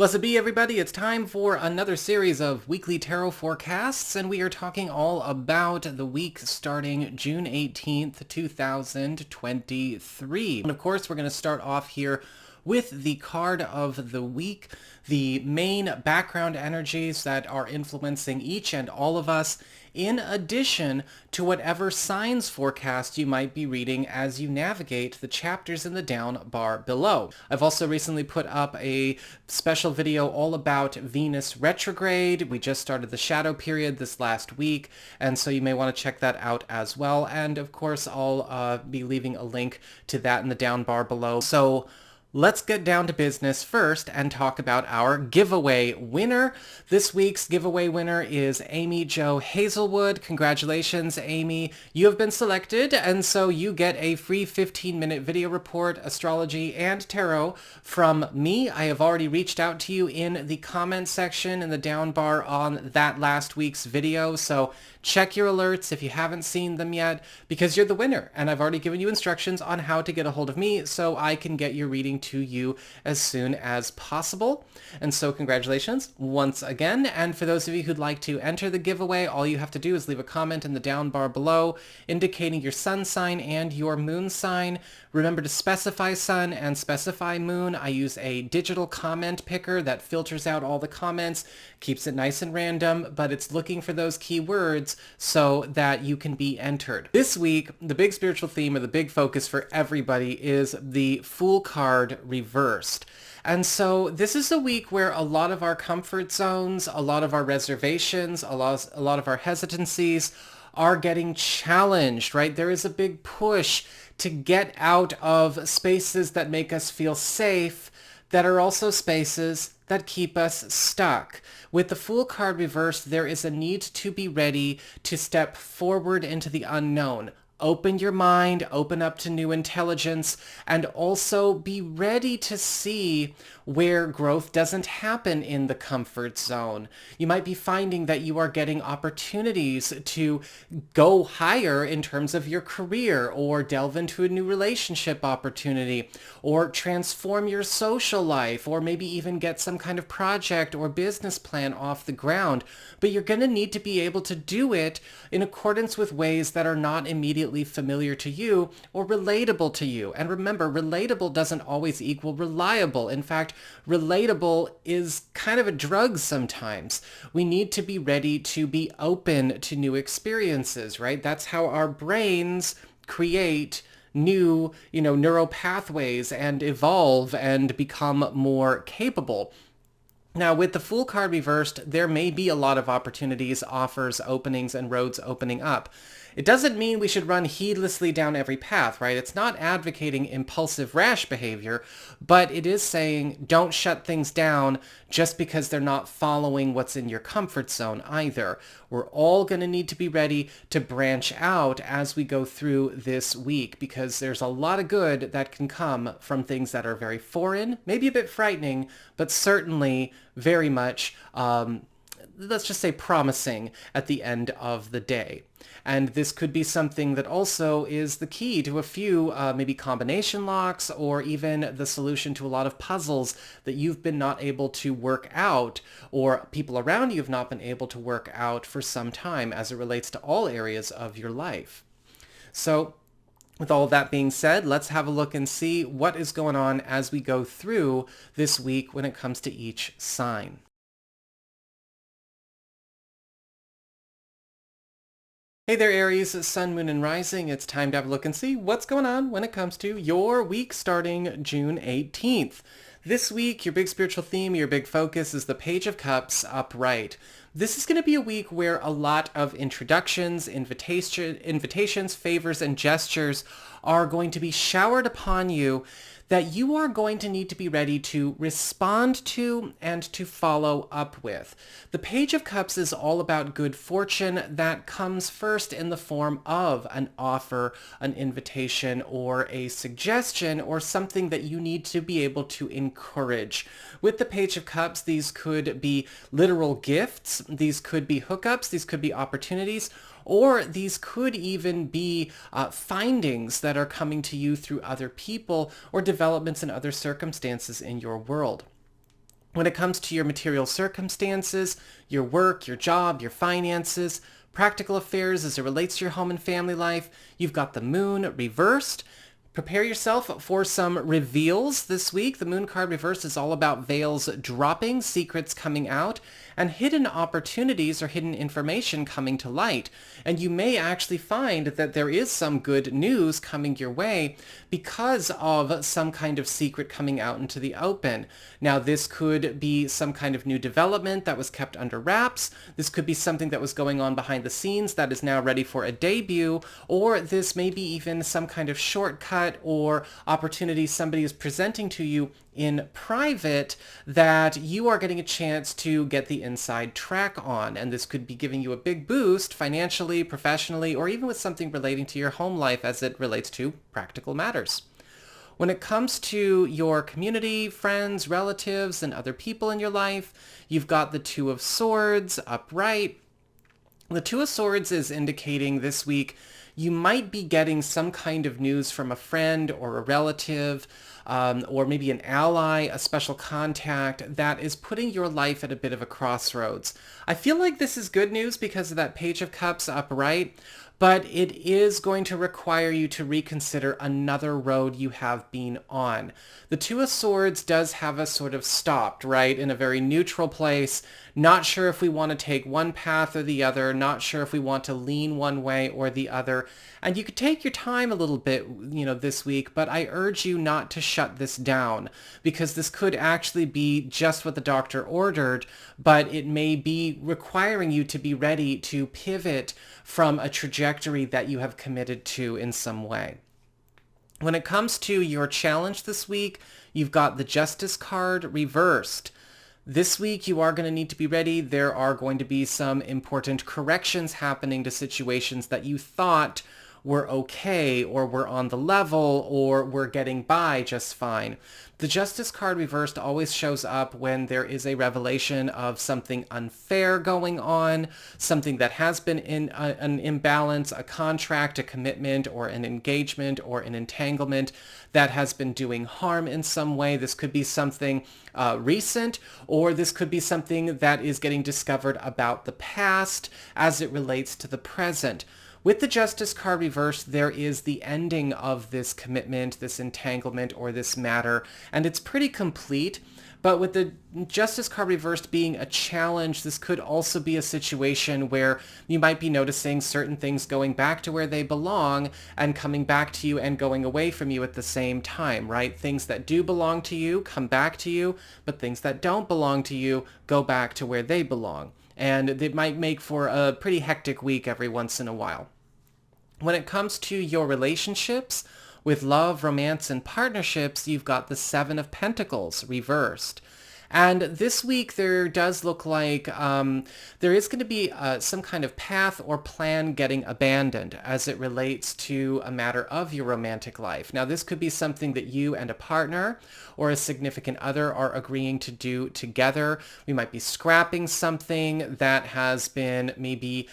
Blessed be everybody, it's time for another series of weekly tarot forecasts, and we are talking all about the week starting June 18th, 2023. And of course, we're going to start off here with the card of the week, the main background energies that are influencing each and all of us, in addition to whatever signs forecast you might be reading as you navigate the chapters in the down bar below. I've also recently put up a special video all about Venus retrograde. We just started the shadow period this last week, and so you may want to check that out as well. And of course, I'll be leaving a link to that in the down bar below. So let's get down to business first and talk about our giveaway winner. This week's giveaway winner is Amy Jo Hazelwood. Congratulations, Amy. You have been selected, and so you get a free 15-minute video report, astrology, and tarot from me. I have already reached out to you in the comment section in the down bar on that last week's video, so check your alerts if you haven't seen them yet, because you're the winner, and I've already given you instructions on how to get a hold of me so I can get your reading to you as soon as possible. And so congratulations once again. And for those of you who'd like to enter the giveaway, all you have to do is leave a comment in the down bar below indicating your sun sign and your moon sign. Remember to specify sun and specify moon. I use a digital comment picker that filters out all the comments, keeps it nice and random, but it's looking for those keywords so that you can be entered. This week, the big spiritual theme or the big focus for everybody is the Fool card reversed. And so this is a week where a lot of our comfort zones, a lot of our reservations, a lot of our hesitancies are getting challenged, right? There is a big push to get out of spaces that make us feel safe, that are also spaces that keep us stuck. With the Fool card reversed, there is a need to be ready to step forward into the unknown. Open your mind, open up to new intelligence, and also be ready to see where growth doesn't happen in the comfort zone. You might be finding that you are getting opportunities to go higher in terms of your career, or delve into a new relationship opportunity, or transform your social life, or maybe even get some kind of project or business plan off the ground. But you're going to need to be able to do it in accordance with ways that are not immediately familiar to you or relatable to you. And remember, relatable doesn't always equal reliable. In fact, relatable is kind of a drug sometimes. We need to be ready to be open to new experiences, right? That's how our brains create new, neural pathways and evolve and become more capable. Now, with the Fool card reversed, there may be a lot of opportunities, offers, openings, and roads opening up. It doesn't mean we should run heedlessly down every path, right? It's not advocating impulsive, rash behavior, but it is saying don't shut things down just because they're not following what's in your comfort zone either. We're all going to need to be ready to branch out as we go through this week, because there's a lot of good that can come from things that are very foreign, maybe a bit frightening, but certainly very much, let's just say, promising at the end of the day. And this could be something that also is the key to a few maybe combination locks, or even the solution to a lot of puzzles that you've been not able to work out, or people around you have not been able to work out for some time as it relates to all areas of your life. So with all of that being said, let's have a look and see what is going on as we go through this week when it comes to each sign. Hey there, Aries, Sun, Moon, and Rising. It's time to have a look and see what's going on when it comes to your week starting June 18th. This week, your big spiritual theme, your big focus is the Page of Cups upright. This is going to be a week where a lot of introductions, invitations, favors, and gestures are going to be showered upon you that you are going to need to be ready to respond to and to follow up with. The Page of Cups is all about good fortune that comes first in the form of an offer, an invitation, or a suggestion, or something that you need to be able to encourage. With the Page of Cups, these could be literal gifts, these could be hookups, these could be opportunities, or these could even be findings that are coming to you through other people or developments in other circumstances in your world. When it comes to your material circumstances, your work, your job, your finances, practical affairs as it relates to your home and family life, you've got the moon reversed. Prepare yourself for some reveals this week. The moon card reversed is all about veils dropping, secrets coming out, and hidden opportunities or hidden information coming to light. And you may actually find that there is some good news coming your way because of some kind of secret coming out into the open. Now, this could be some kind of new development that was kept under wraps. This could be something that was going on behind the scenes that is now ready for a debut, or this may be even some kind of shortcut or opportunity somebody is presenting to you in private that you are getting a chance to get the inside track on. And this could be giving you a big boost financially, professionally, or even with something relating to your home life as it relates to practical matters. When it comes to your community, friends, relatives, and other people in your life, you've got the Two of Swords upright. The Two of Swords is indicating this week you might be getting some kind of news from a friend or a relative, or maybe an ally, a special contact that is putting your life at a bit of a crossroads. I feel like this is good news because of that Page of Cups upright, but it is going to require you to reconsider another road you have been on. The Two of Swords does have us sort of stopped, right, in a very neutral place, not sure if we want to take one path or the other, not sure if we want to lean one way or the other. And you could take your time a little bit, this week, but I urge you not to shut this down because this could actually be just what the doctor ordered, but it may be requiring you to be ready to pivot from a trajectory that you have committed to in some way. When it comes to your challenge this week, you've got the Justice card reversed. This week, you are going to need to be ready. There are going to be some important corrections happening to situations that you thought were okay or were on the level or were getting by just fine. The Justice card reversed always shows up when there is a revelation of something unfair going on, something that has been in an imbalance, a contract, a commitment, or an engagement, or an entanglement that has been doing harm in some way. This could be something recent, or this could be something that is getting discovered about the past as it relates to the present. With the Justice card reversed, there is the ending of this commitment, this entanglement, or this matter, and it's pretty complete. But with the Justice card reversed being a challenge, this could also be a situation where you might be noticing certain things going back to where they belong and coming back to you and going away from you at the same time, right? Things that do belong to you come back to you, but things that don't belong to you go back to where they belong. And it might make for a pretty hectic week every once in a while. When it comes to your relationships, with love, romance, and partnerships, you've got the Seven of Pentacles reversed. And this week there does look like there is going to be some kind of path or plan getting abandoned as it relates to a matter of your romantic life. Now, this could be something that you and a partner or a significant other are agreeing to do together. We might be scrapping something that has been maybe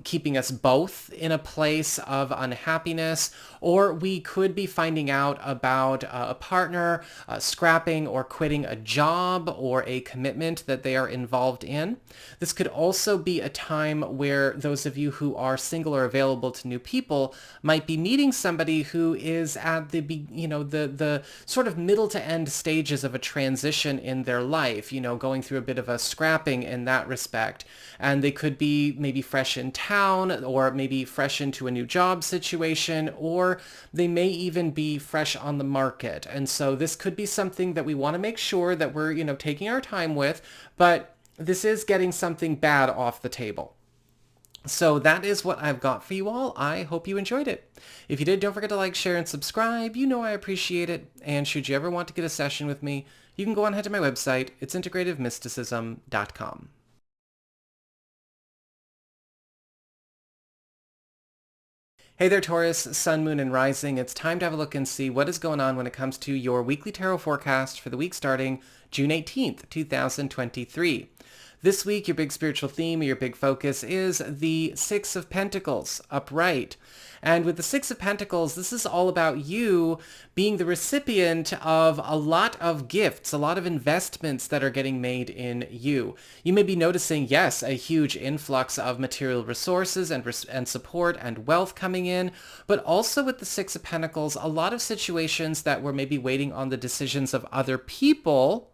keeping us both in a place of unhappiness, or we could be finding out about a partner scrapping or quitting a job or a commitment that they are involved in. This could also be a time where those of you who are single or available to new people might be meeting somebody who is at the sort of middle to end stages of a transition in their life, going through a bit of a scrapping in that respect. And they could be maybe fresh in town, or maybe fresh into a new job situation, or they may even be fresh on the market. And so this could be something that we want to make sure that we're, taking our time with, but this is getting something bad off the table. So that is what I've got for you all. I hope you enjoyed it. If you did, don't forget to like, share, and subscribe. I appreciate it. And should you ever want to get a session with me, you can go on ahead to my website. It's integrativemysticism.com. Hey there, Taurus, Sun, Moon, and Rising. It's time to have a look and see what is going on when it comes to your weekly tarot forecast for the week starting June 18th, 2023. This week, your big spiritual theme or your big focus is the Six of Pentacles, upright. And with the Six of Pentacles, this is all about you being the recipient of a lot of gifts, a lot of investments that are getting made in you. You may be noticing, yes, a huge influx of material resources and support and wealth coming in, but also with the Six of Pentacles, a lot of situations that were maybe waiting on the decisions of other people,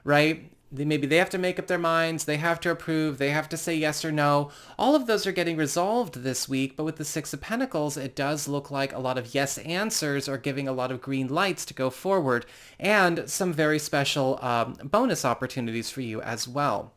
right? Maybe they have to make up their minds, they have to approve, they have to say yes or no. All of those are getting resolved this week, but with the Six of Pentacles, it does look like a lot of yes answers are giving a lot of green lights to go forward, and some very special bonus opportunities for you as well.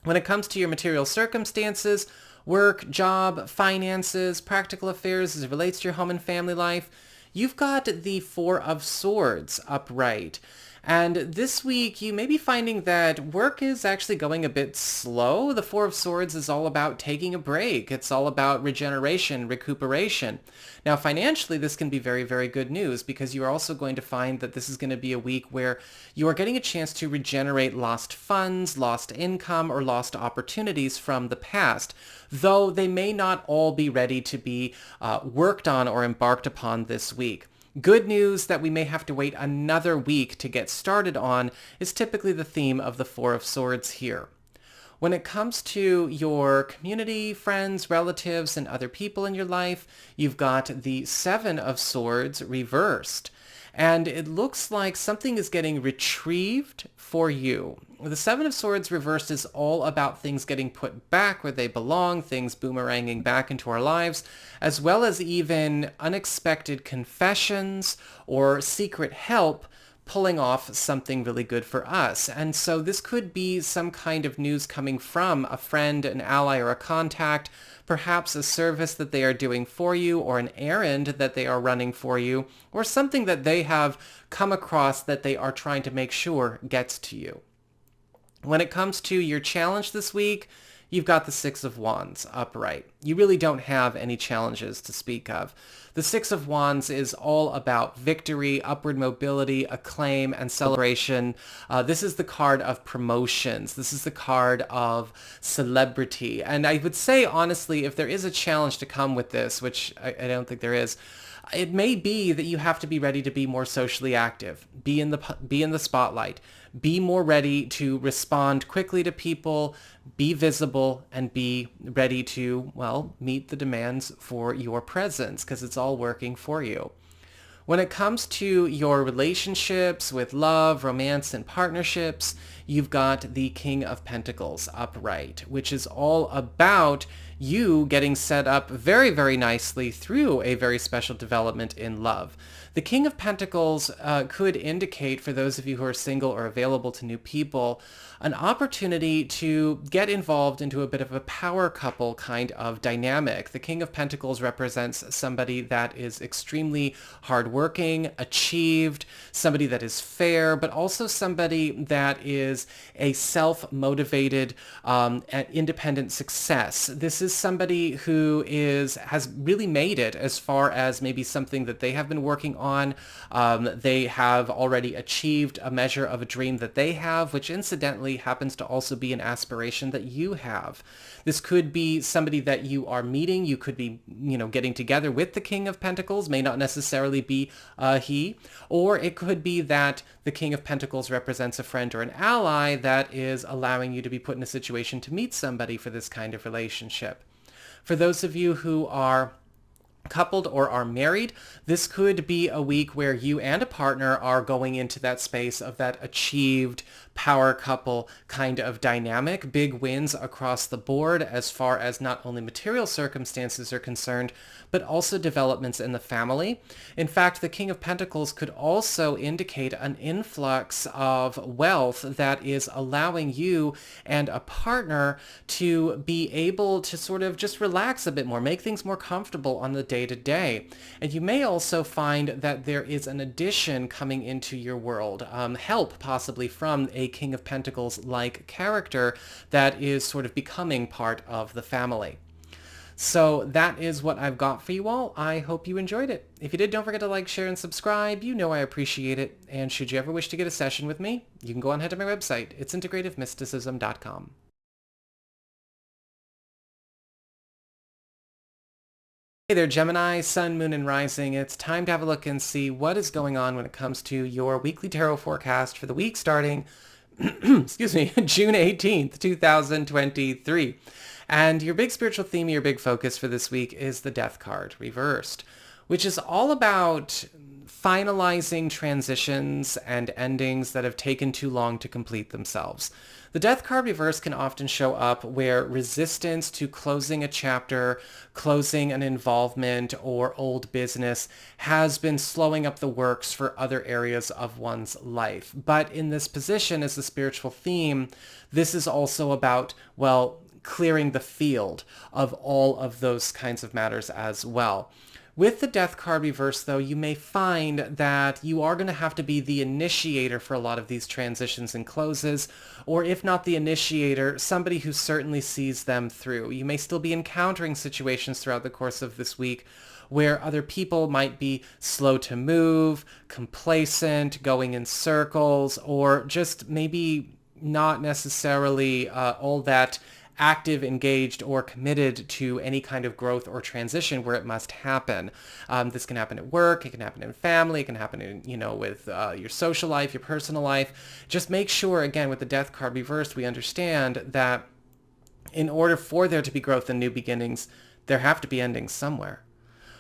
When it comes to your material circumstances, work, job, finances, practical affairs as it relates to your home and family life, you've got the Four of Swords upright. And this week, you may be finding that work is actually going a bit slow. The Four of Swords is all about taking a break. It's all about regeneration, recuperation. Now, financially, this can be very, very good news because you are also going to find that this is going to be a week where you are getting a chance to regenerate lost funds, lost income, or lost opportunities from the past, though they may not all be ready to be worked on or embarked upon this week. Good news that we may have to wait another week to get started on is typically the theme of the Four of Swords here. When it comes to your community, friends, relatives, and other people in your life, you've got the Seven of Swords reversed. And it looks like something is getting retrieved for you. The Seven of Swords reversed is all about things getting put back where they belong, things boomeranging back into our lives, as well as even unexpected confessions or secret help pulling off something really good for us. And so this could be some kind of news coming from a friend, an ally, or a contact, perhaps a service that they are doing for you, or an errand that they are running for you, or something that they have come across that they are trying to make sure gets to you. When it comes to your challenge this week, you've got the Six of Wands upright. You really don't have any challenges to speak of. The Six of Wands is all about victory, upward mobility, acclaim, and celebration. This is the card of promotions. This is the card of celebrity. And I would say, honestly, if there is a challenge to come with this, which I don't think there is, it may be that you have to be ready to be more socially active, be in the spotlight, be more ready to respond quickly to people, be visible, and be ready to, well, meet the demands for your presence because it's all working for you. When it comes to your relationships with love, romance, and partnerships, you've got the King of Pentacles upright, which is all about you getting set up very, very nicely through a very special development in love. The King of Pentacles could indicate, for those of you who are single or available to new people, an opportunity to get involved into a bit of a power couple kind of dynamic. The King of Pentacles represents somebody that is extremely hardworking, achieved, somebody that is fair, but also somebody that is a self-motivated, independent success. This is somebody who has really made it as far as maybe something that they have been working on. They have already achieved a measure of a dream that they have, which incidentally happens to also be an aspiration that you have. This could be somebody that you are meeting. You could be, getting together with the King of Pentacles, may not necessarily be he, or it could be that the King of Pentacles represents a friend or an ally that is allowing you to be put in a situation to meet somebody for this kind of relationship. For those of you who are coupled or are married, this could be a week where you and a partner are going into that space of that achieved power couple kind of dynamic, big wins across the board as far as not only material circumstances are concerned, but also developments in the family. In fact, the King of Pentacles could also indicate an influx of wealth that is allowing you and a partner to be able to sort of just relax a bit more, make things more comfortable on the day-to-day. And you may also find that there is an addition coming into your world, help possibly from a King of Pentacles-like character that is sort of becoming part of the family. So that is what I've got for you all. I hope you enjoyed it. If you did, don't forget to like, share, and subscribe. You know I appreciate it. And should you ever wish to get a session with me, you can go on ahead to my website. It's integrativemysticism.com. Hey there, Gemini, Sun, Moon, and Rising. It's time to have a look and see what is going on when it comes to your weekly tarot forecast for the week starting, excuse me, June 18th, 2023. And your big spiritual theme, your big focus for this week is the Death card reversed, which is all about finalizing transitions and endings that have taken too long to complete themselves. The Death card reverse can often show up where resistance to closing a chapter, closing an involvement, or old business has been slowing up the works for other areas of one's life. But in this position as a spiritual theme, this is also about, well, clearing the field of all of those kinds of matters as well. With the Death card reversed, though, you may find that you are going to have to be the initiator for a lot of these transitions and closes, or if not the initiator, somebody who certainly sees them through. You may still be encountering situations throughout the course of this week where other people might be slow to move, complacent, going in circles, or just maybe not necessarily all that active, engaged, or committed to any kind of growth or transition where it must happen. This can happen at work, it can happen in family, it can happen in, with your social life, your personal life. Just make sure, again, with the Death card reversed, we understand that in order for there to be growth and new beginnings, there have to be endings somewhere.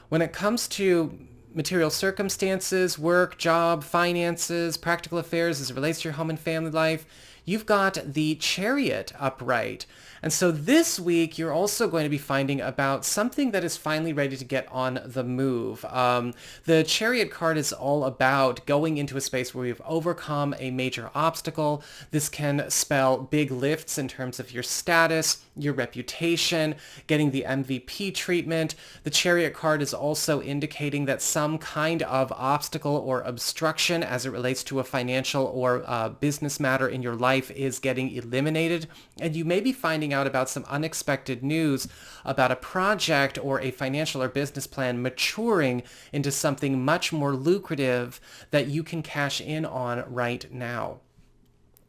When it comes to material circumstances, work, job, finances, practical affairs as it relates to your home and family life, you've got the Chariot upright. And so this week, you're also going to be finding about something that is finally ready to get on the move. The Chariot card is all about going into a space where we've overcome a major obstacle. This can spell big lifts in terms of your status, your reputation, getting the MVP treatment. The Chariot card is also indicating that some kind of obstacle or obstruction as it relates to a financial or business matter in your life is getting eliminated. And you may be finding out about some unexpected news about a project or a financial or business plan maturing into something much more lucrative that you can cash in on right now.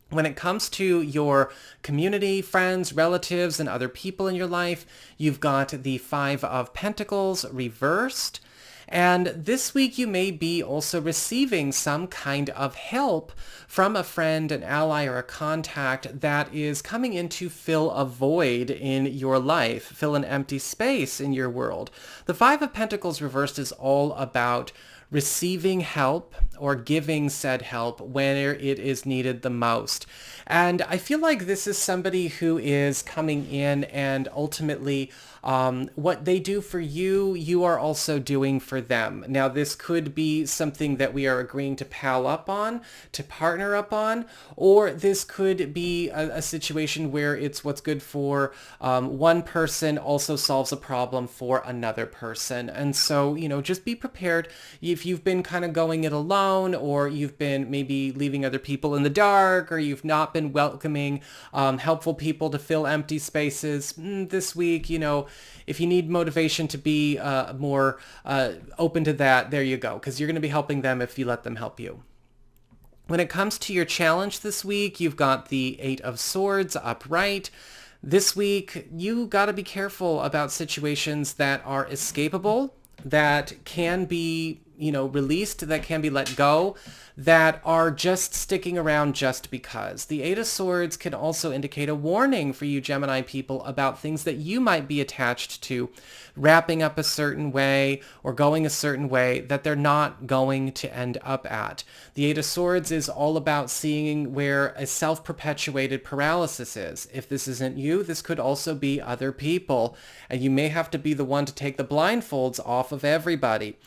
When it comes to your community, friends, relatives, and other people in your life, you've got the Five of Pentacles reversed. And this week you may be also receiving some kind of help from a friend, an ally, or a contact that is coming in to fill a void in your life, fill an empty space in your world. The Five of Pentacles reversed is all about receiving help or giving said help where it is needed the most. And I feel like this is somebody who is coming in and ultimately what they do for you, you are also doing for them. Now, this could be something that we are agreeing to pal up on, to partner up on, or this could be a situation where it's what's good for one person also solves a problem for another person. And so, just be prepared. If you've been kind of going it alone, or you've been maybe leaving other people in the dark, or you've not been welcoming helpful people to fill empty spaces this week, if you need motivation to be more open to that, there you go, because you're going to be helping them if you let them help you. When it comes to your challenge this week, you've got the Eight of Swords upright. This week, you got to be careful about situations that are escapable, that can be released, that can be let go, that are just sticking around just because. The Eight of Swords can also indicate a warning for you Gemini people about things that you might be attached to, wrapping up a certain way or going a certain way that they're not going to end up at. The Eight of Swords is all about seeing where a self-perpetuated paralysis is. If this isn't you, this could also be other people, and you may have to be the one to take the blindfolds off of everybody.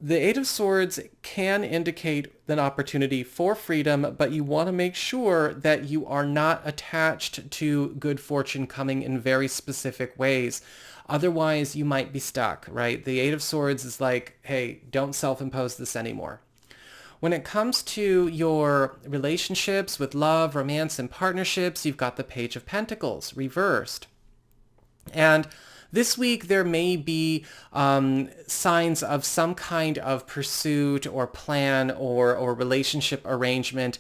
The Eight of Swords can indicate an opportunity for freedom, but you want to make sure that you are not attached to good fortune coming in very specific ways. Otherwise, you might be stuck, right? The Eight of Swords is like, hey, don't self-impose this anymore. When it comes to your relationships with love, romance, and partnerships, you've got the Page of Pentacles reversed. And this week, there may be signs of some kind of pursuit or plan or relationship arrangement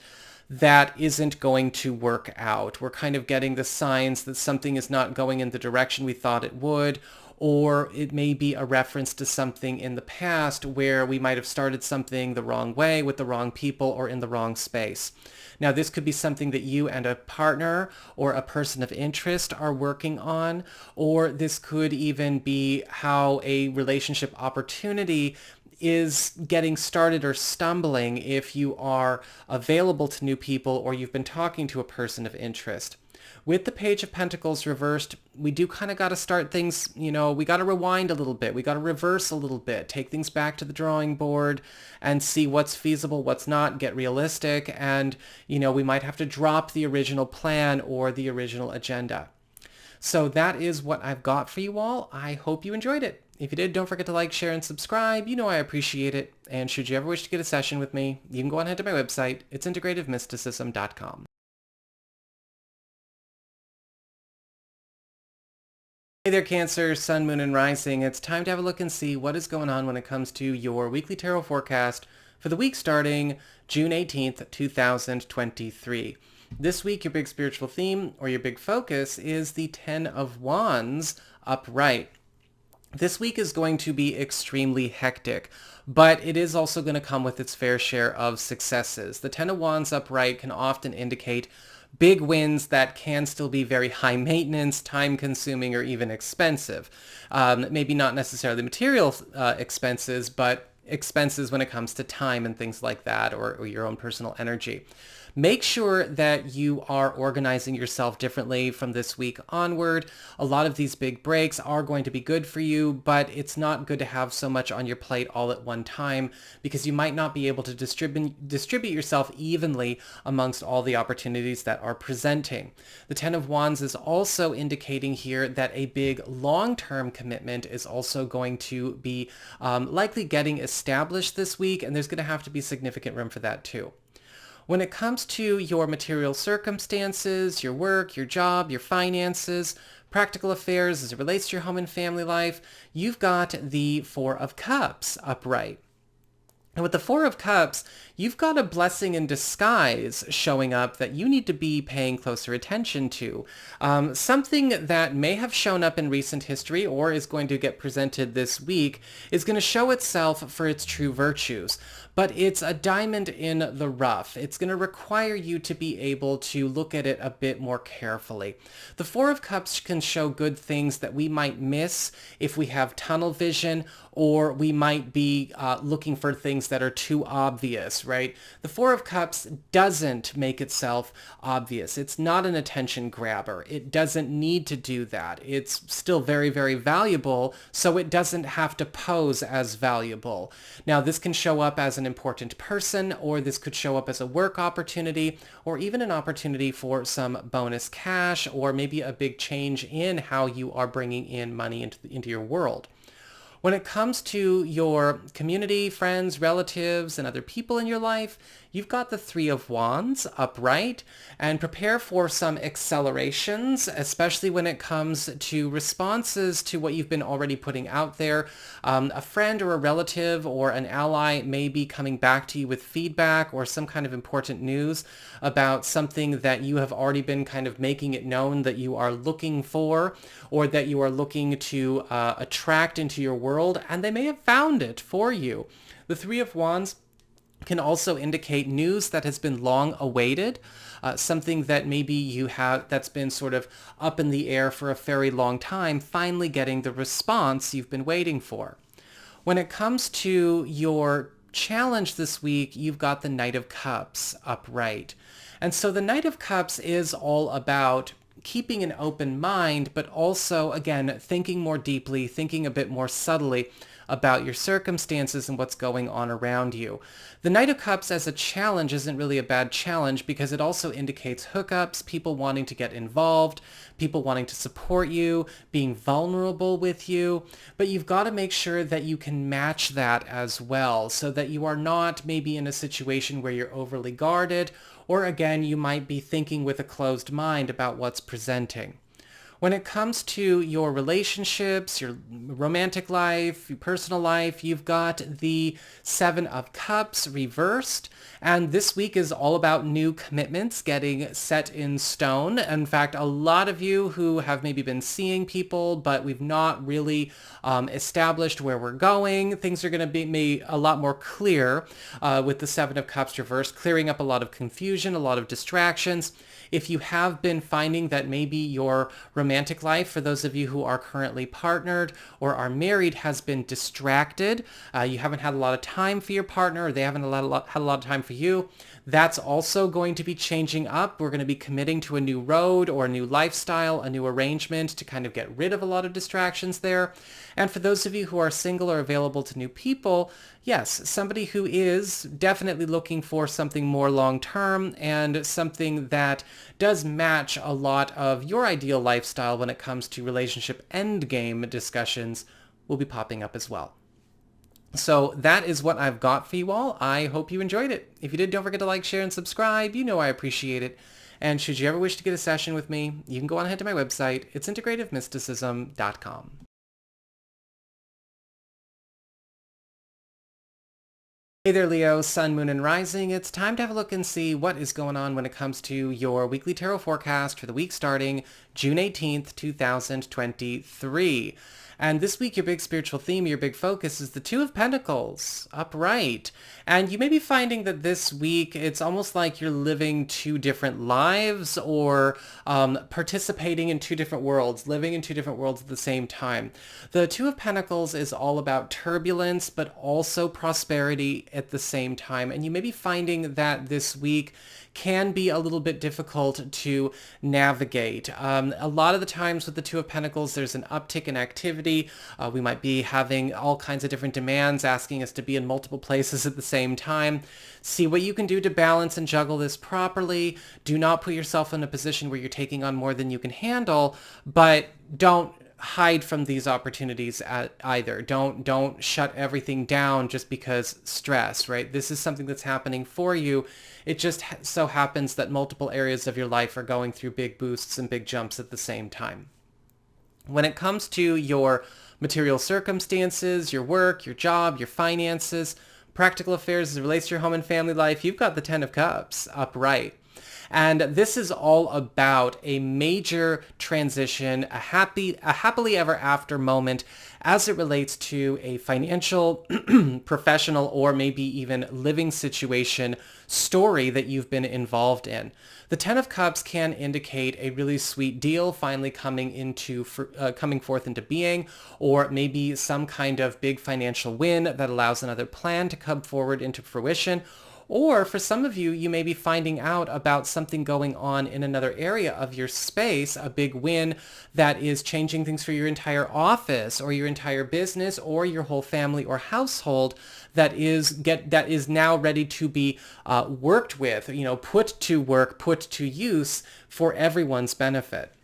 that isn't going to work out. We're kind of getting the signs that something is not going in the direction we thought it would, or it may be a reference to something in the past where we might have started something the wrong way with the wrong people or in the wrong space. Now, this could be something that you and a partner or a person of interest are working on, or this could even be how a relationship opportunity is getting started or stumbling if you are available to new people or you've been talking to a person of interest. With the Page of Pentacles reversed, we do kind of got to start things, we got to rewind a little bit. We got to reverse a little bit, take things back to the drawing board and see what's feasible, what's not, get realistic. And, we might have to drop the original plan or the original agenda. So that is what I've got for you all. I hope you enjoyed it. If you did, don't forget to like, share, and subscribe. I appreciate it. And should you ever wish to get a session with me, you can go on ahead to my website. It's integrativemysticism.com. Hey there, Cancer, Sun, Moon, and Rising. It's time to have a look and see what is going on when it comes to your weekly tarot forecast for the week starting June 18th, 2023. This week, your big spiritual theme or your big focus is the Ten of Wands upright. This week is going to be extremely hectic, but it is also going to come with its fair share of successes. The Ten of Wands upright can often indicate big wins that can still be very high maintenance, time consuming, or even expensive. Maybe not necessarily material expenses, but expenses when it comes to time and things like that, or your own personal energy. Make sure that you are organizing yourself differently from this week onward. A lot of these big breaks are going to be good for you, but it's not good to have so much on your plate all at one time because you might not be able to distribute yourself evenly amongst all the opportunities that are presenting. The Ten of Wands is also indicating here that a big long-term commitment is also going to be likely getting established this week, and there's going to have to be significant room for that too. When it comes to your material circumstances, your work, your job, your finances, practical affairs as it relates to your home and family life, you've got the Four of Cups upright. And with the Four of Cups, you've got a blessing in disguise showing up that you need to be paying closer attention to. Something that may have shown up in recent history or is going to get presented this week is going to show itself for its true virtues. But it's a diamond in the rough. It's going to require you to be able to look at it a bit more carefully. The Four of Cups can show good things that we might miss if we have tunnel vision, or we might be looking for things that are too obvious, right? The Four of Cups doesn't make itself obvious. It's not an attention grabber. It doesn't need to do that. It's still very, very valuable, so it doesn't have to pose as valuable. Now, this can show up as an important person, or this could show up as a work opportunity, or even an opportunity for some bonus cash, or maybe a big change in how you are bringing in money into your world. When it comes to your community, friends, relatives, and other people in your life, you've got the Three of Wands upright, and prepare for some accelerations, especially when it comes to responses to what you've been already putting out there. A friend or a relative or an ally may be coming back to you with feedback or some kind of important news about something that you have already been kind of making it known that you are looking for, or that you are looking to attract into your world, and they may have found it for you. The Three of Wands can also indicate news that has been long awaited, something that maybe you have that's been sort of up in the air for a very long time, finally getting the response you've been waiting for. When it comes to your challenge this week, you've got the Knight of Cups upright. And so the Knight of Cups is all about keeping an open mind, but also, again, thinking more deeply, thinking a bit more subtly about your circumstances and what's going on around you. The Knight of Cups as a challenge isn't really a bad challenge because it also indicates hookups, people wanting to get involved, people wanting to support you, being vulnerable with you, but you've got to make sure that you can match that as well so that you are not maybe in a situation where you're overly guarded, or again, you might be thinking with a closed mind about what's presenting. When it comes to your relationships, your romantic life, your personal life, you've got the Seven of Cups reversed. And this week is all about new commitments getting set in stone. In fact, a lot of you who have maybe been seeing people, but we've not really established where we're going, things are going to be made a lot more clear with the Seven of Cups reversed, clearing up a lot of confusion, a lot of distractions. If you have been finding that maybe your romantic life, for those of you who are currently partnered or are married, has been distracted, you haven't had a lot of time for your partner, or they haven't had a lot of time for you, that's also going to be changing up. We're going to be committing to a new road or a new lifestyle, a new arrangement to kind of get rid of a lot of distractions there. And for those of you who are single or available to new people, yes, somebody who is definitely looking for something more long-term and something that does match a lot of your ideal lifestyle when it comes to relationship endgame discussions will be popping up as well. So that is what I've got for you all. I hope you enjoyed it. If you did, don't forget to like, share, and subscribe. You know I appreciate it. And should you ever wish to get a session with me, you can go on ahead to my website. It's integrativemysticism.com. Hey there, Leo, Sun, Moon, and Rising. It's time to have a look and see what is going on when it comes to your weekly tarot forecast for the week starting June 18th, 2023. And this week, your big spiritual theme, your big focus is the Two of Pentacles, upright. And you may be finding that this week, it's almost like you're living two different lives or participating in two different worlds, living in two different worlds at the same time. The Two of Pentacles is all about turbulence, but also prosperity at the same time. And you may be finding that this week can be a little bit difficult to navigate. A lot of the times with the Two of Pentacles, there's an uptick in activity. We might be having all kinds of different demands asking us to be in multiple places at the same time. See what you can do to balance and juggle this properly. Do not put yourself in a position where you're taking on more than you can handle, but don't hide from these opportunities either. Don't shut everything down just because stress, right? This is something that's happening for you. It just so happens that multiple areas of your life are going through big boosts and big jumps at the same time. When it comes to your material circumstances, your work, your job, your finances, practical affairs as it relates to your home and family life, you've got the Ten of Cups upright. And this is all about a major transition, a happily ever after moment as it relates to a financial, professional, or maybe even living situation story that you've been involved in. The Ten of Cups can indicate a really sweet deal finally coming forth into being, or maybe some kind of big financial win that allows another plan to come forward into fruition. Or for some of you, you may be finding out about something going on in another area of your space, a big win that is changing things for your entire office or your entire business or your whole family or household that is now ready to be worked with, put to work, put to use for everyone's benefit.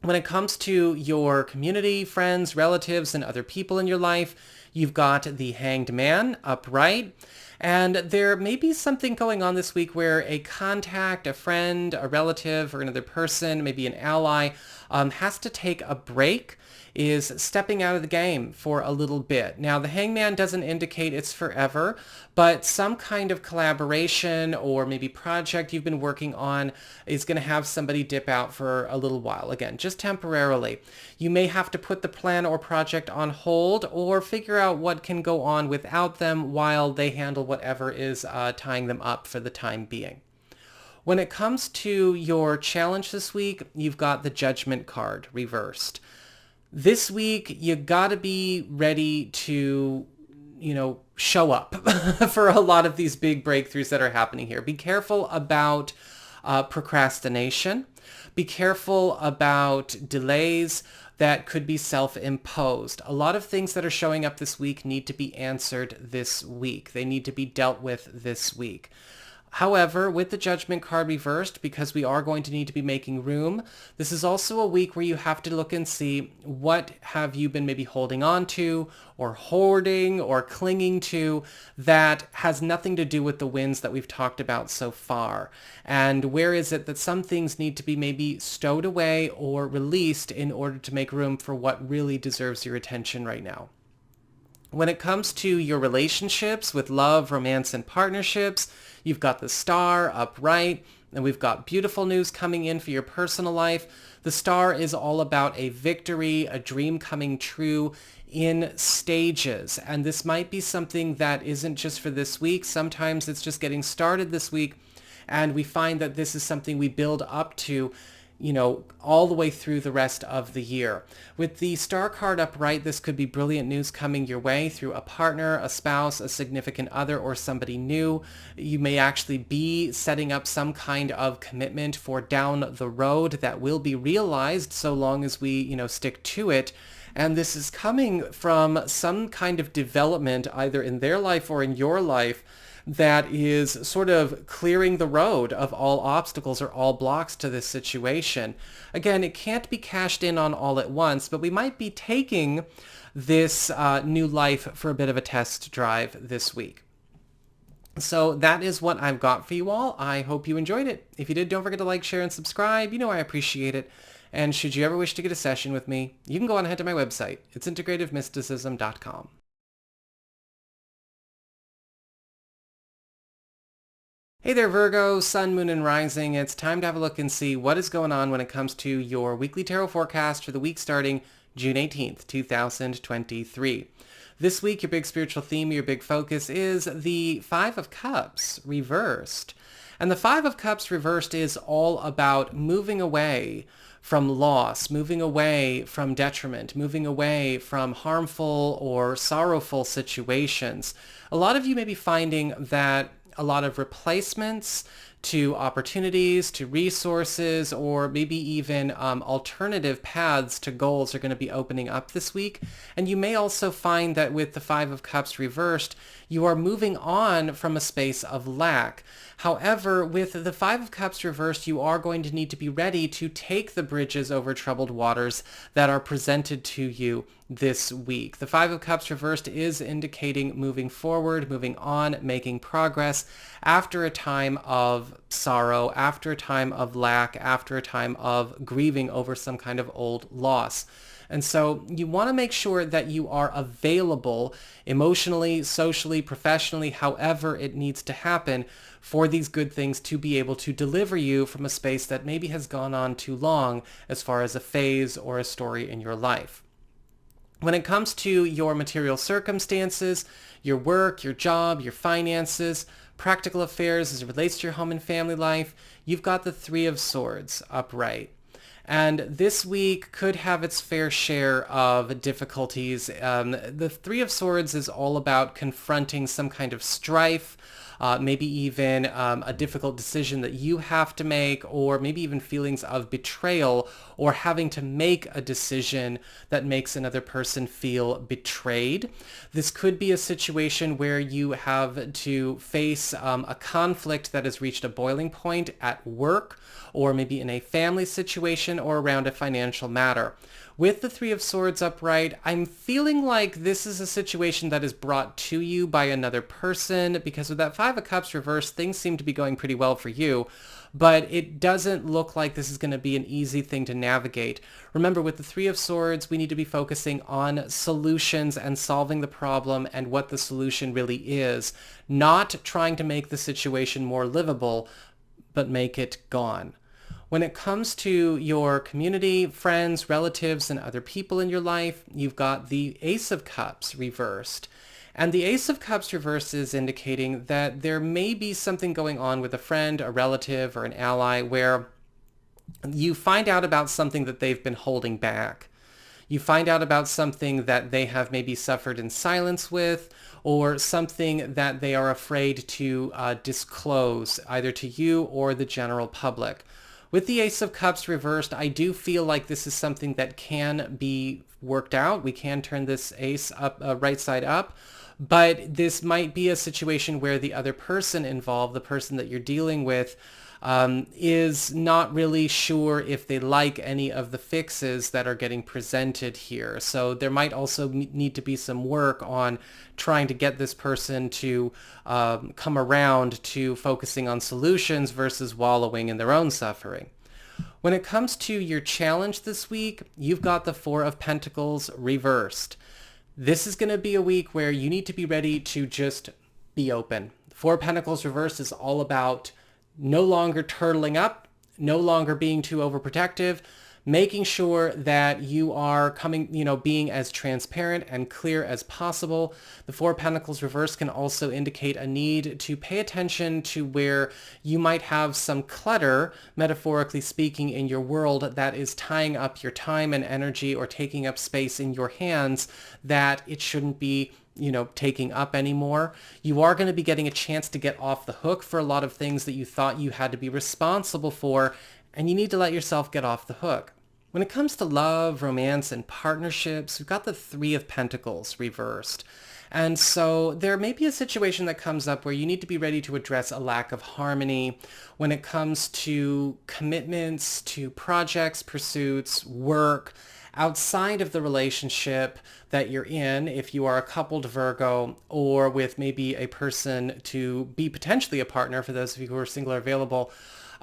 When it comes to your community, friends, relatives, and other people in your life, you've got the Hanged Man upright. And there may be something going on this week where a contact, a friend, a relative, or another person, maybe an ally, has to take a break, is stepping out of the game for a little bit. Now, the Hangman doesn't indicate it's forever, but some kind of collaboration or maybe project you've been working on is going to have somebody dip out for a little while. Again, just temporarily. You may have to put the plan or project on hold or figure out what can go on without them while they handle whatever is tying them up for the time being. When it comes to your challenge this week, you've got the Judgment card reversed. This week, you gotta be ready to, show up for a lot of these big breakthroughs that are happening here. Be careful about procrastination. Be careful about delays that could be self-imposed. A lot of things that are showing up this week need to be answered this week. They need to be dealt with this week. However, with the Judgment card reversed, because we are going to need to be making room, this is also a week where you have to look and see what have you been maybe holding on to or hoarding or clinging to that has nothing to do with the wins that we've talked about so far. And where is it that some things need to be maybe stowed away or released in order to make room for what really deserves your attention right now. When it comes to your relationships with love, romance, and partnerships, you've got the Star upright, and we've got beautiful news coming in for your personal life. The Star is all about a victory, a dream coming true in stages. And this might be something that isn't just for this week. Sometimes it's just getting started this week. And we find that this is something we build up to, all the way through the rest of the year. With the Star card upright, this could be brilliant news coming your way through a partner, a spouse, a significant other, or somebody new. You may actually be setting up some kind of commitment for down the road that will be realized so long as we, stick to it. And this is coming from some kind of development either in their life or in your life that is sort of clearing the road of all obstacles or all blocks to this situation. Again, it can't be cashed in on all at once, but we might be taking this new life for a bit of a test drive this week. So that is what I've got for you all. I hope you enjoyed it. If you did, don't forget to like, share, and subscribe. I appreciate it. And should you ever wish to get a session with me, you can go on ahead to my website. It's integrativemysticism.com. Hey there, Virgo, Sun, Moon, and Rising. It's time to have a look and see what is going on when it comes to your weekly tarot forecast for the week starting June 18th, 2023. This week, your big spiritual theme, your big focus is the Five of Cups reversed. And the Five of Cups reversed is all about moving away from loss, moving away from detriment, moving away from harmful or sorrowful situations. A lot of you may be finding that a lot of replacements to opportunities, to resources, or maybe even alternative paths to goals are going to be opening up this week. And you may also find that with the Five of Cups reversed, you are moving on from a space of lack. However, with the Five of Cups reversed, you are going to need to be ready to take the bridges over troubled waters that are presented to you this week. The Five of Cups reversed is indicating moving forward, moving on, making progress after a time of sorrow, after a time of lack, after a time of grieving over some kind of old loss. And so you want to make sure that you are available emotionally, socially, professionally, however it needs to happen for these good things to be able to deliver you from a space that maybe has gone on too long as far as a phase or a story in your life. When it comes to your material circumstances, your work, your job, your finances, practical affairs as it relates to your home and family life, you've got the Three of Swords upright. And this week could have its fair share of difficulties. The Three of Swords is all about confronting some kind of strife, maybe even a difficult decision that you have to make, or maybe even feelings of betrayal, or having to make a decision that makes another person feel betrayed. This could be a situation where you have to face a conflict that has reached a boiling point at work, or maybe in a family situation, or around a financial matter. With the Three of Swords upright, I'm feeling like this is a situation that is brought to you by another person, because with that Five of Cups reversed, things seem to be going pretty well for you, but it doesn't look like this is going to be an easy thing to navigate. Remember, with the Three of Swords, we need to be focusing on solutions and solving the problem and what the solution really is, not trying to make the situation more livable, but make it gone. When it comes to your community, friends, relatives, and other people in your life, you've got the Ace of Cups reversed. And the Ace of Cups reversed is indicating that there may be something going on with a friend, a relative, or an ally where you find out about something that they've been holding back. You find out about something that they have maybe suffered in silence with, or something that they are afraid to disclose either to you or the general public. With the Ace of Cups reversed, I do feel like this is something that can be worked out. We can turn this ace up, right side up, But this might be a situation where the other person involved, the person that you're dealing with, is not really sure if they like any of the fixes that are getting presented here. So there might also need to be some work on trying to get this person to come around to focusing on solutions versus wallowing in their own suffering. When it comes to your challenge this week, you've got the Four of Pentacles reversed. This is going to be a week where you need to be ready to just be open. Four of Pentacles reversed is all about no longer turtling up, no longer being too overprotective, making sure that you are being as transparent and clear as possible. The Four of Pentacles reverse can also indicate a need to pay attention to where you might have some clutter, metaphorically speaking, in your world that is tying up your time and energy or taking up space in your hands that it shouldn't be taking up anymore. You are going to be getting a chance to get off the hook for a lot of things that you thought you had to be responsible for, and you need to let yourself get off the hook. When it comes to love, romance, and partnerships, we've got the Three of Pentacles reversed. And so there may be a situation that comes up where you need to be ready to address a lack of harmony when it comes to commitments, to projects, pursuits, work, outside of the relationship that you're in, if you are a coupled Virgo, or with maybe a person to be potentially a partner for those of you who are single or available.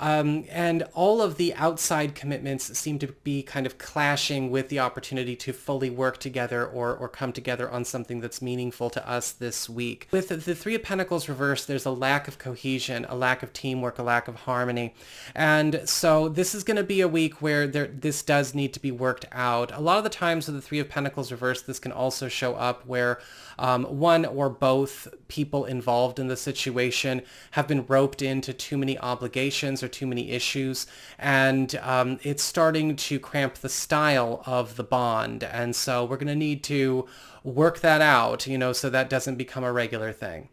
And all of the outside commitments seem to be kind of clashing with the opportunity to fully work together or come together on something that's meaningful to us this week. With the Three of Pentacles reversed, there's a lack of cohesion, a lack of teamwork, a lack of harmony. And so this is going to be a week where this does need to be worked out. A lot of the times with the Three of Pentacles reversed, this can also show up where one or both people involved in the situation have been roped into too many obligations or too many issues, and it's starting to cramp the style of the bond. And so we're going to need to work that out, so that doesn't become a regular thing.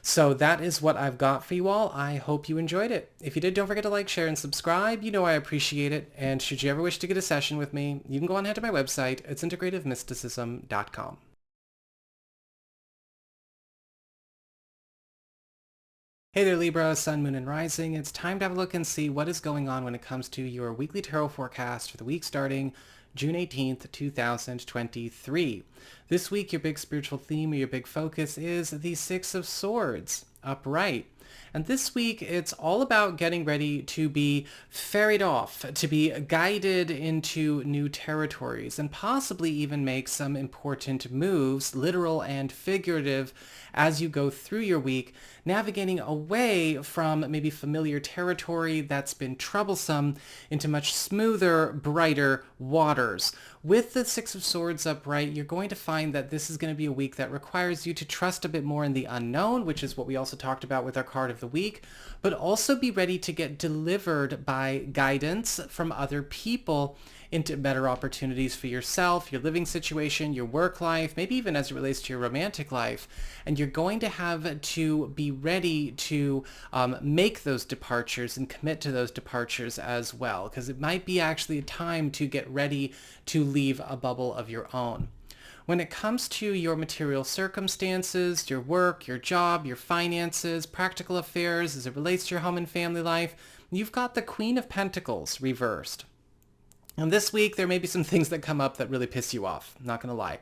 So that is what I've got for you all. I hope you enjoyed it. If you did, don't forget to like, share, and subscribe. I appreciate it. And should you ever wish to get a session with me, you can go on ahead to my website. It's integrativemysticism.com. Hey there, Libra, Sun, Moon, and Rising. It's time to have a look and see what is going on when it comes to your weekly tarot forecast for the week starting June 18th, 2023. This week, your big spiritual theme or your big focus is the Six of Swords, upright. And this week, it's all about getting ready to be ferried off, to be guided into new territories, and possibly even make some important moves, literal and figurative, as you go through your week, navigating away from maybe familiar territory that's been troublesome into much smoother, brighter waters. With the Six of Swords upright, you're going to find that this is going to be a week that requires you to trust a bit more in the unknown, which is what we also talked about with our card of the week, but also be ready to get delivered by guidance from other people into better opportunities for yourself, your living situation, your work life, maybe even as it relates to your romantic life. And you're going to have to be ready to make those departures and commit to those departures as well, because it might be actually a time to get ready to leave a bubble of your own. When it comes to your material circumstances, your work, your job, your finances, practical affairs as it relates to your home and family life, you've got the Queen of Pentacles reversed. And this week, there may be some things that come up that really piss you off, not going to lie.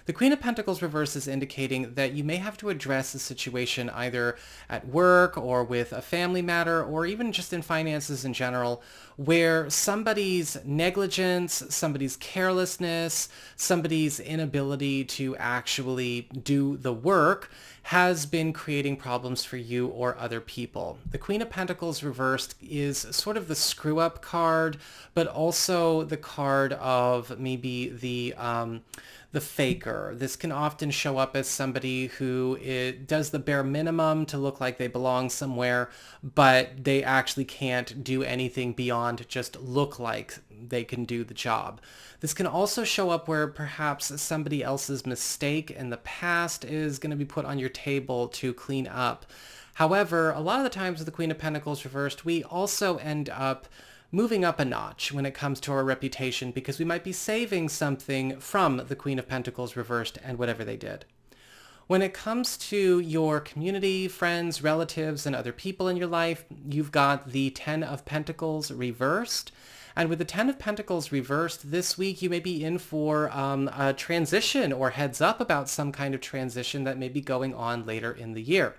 The Queen of Pentacles reverse is indicating that you may have to address a situation either at work or with a family matter or even just in finances in general where somebody's negligence, somebody's carelessness, somebody's inability to actually do the work has been creating problems for you or other people. The Queen of Pentacles reversed is sort of the screw-up card, but also the card of maybe the faker. This can often show up as somebody who does the bare minimum to look like they belong somewhere, but they actually can't do anything beyond just look like they can do the job. This can also show up where perhaps somebody else's mistake in the past is going to be put on your table to clean up. However, a lot of the times with the Queen of Pentacles reversed, we also end up moving up a notch when it comes to our reputation because we might be saving something from the Queen of Pentacles reversed and whatever they did. When it comes to your community, friends, relatives, and other people in your life, you've got the Ten of Pentacles reversed. And with the Ten of Pentacles reversed this week, you may be in for a transition or heads up about some kind of transition that may be going on later in the year.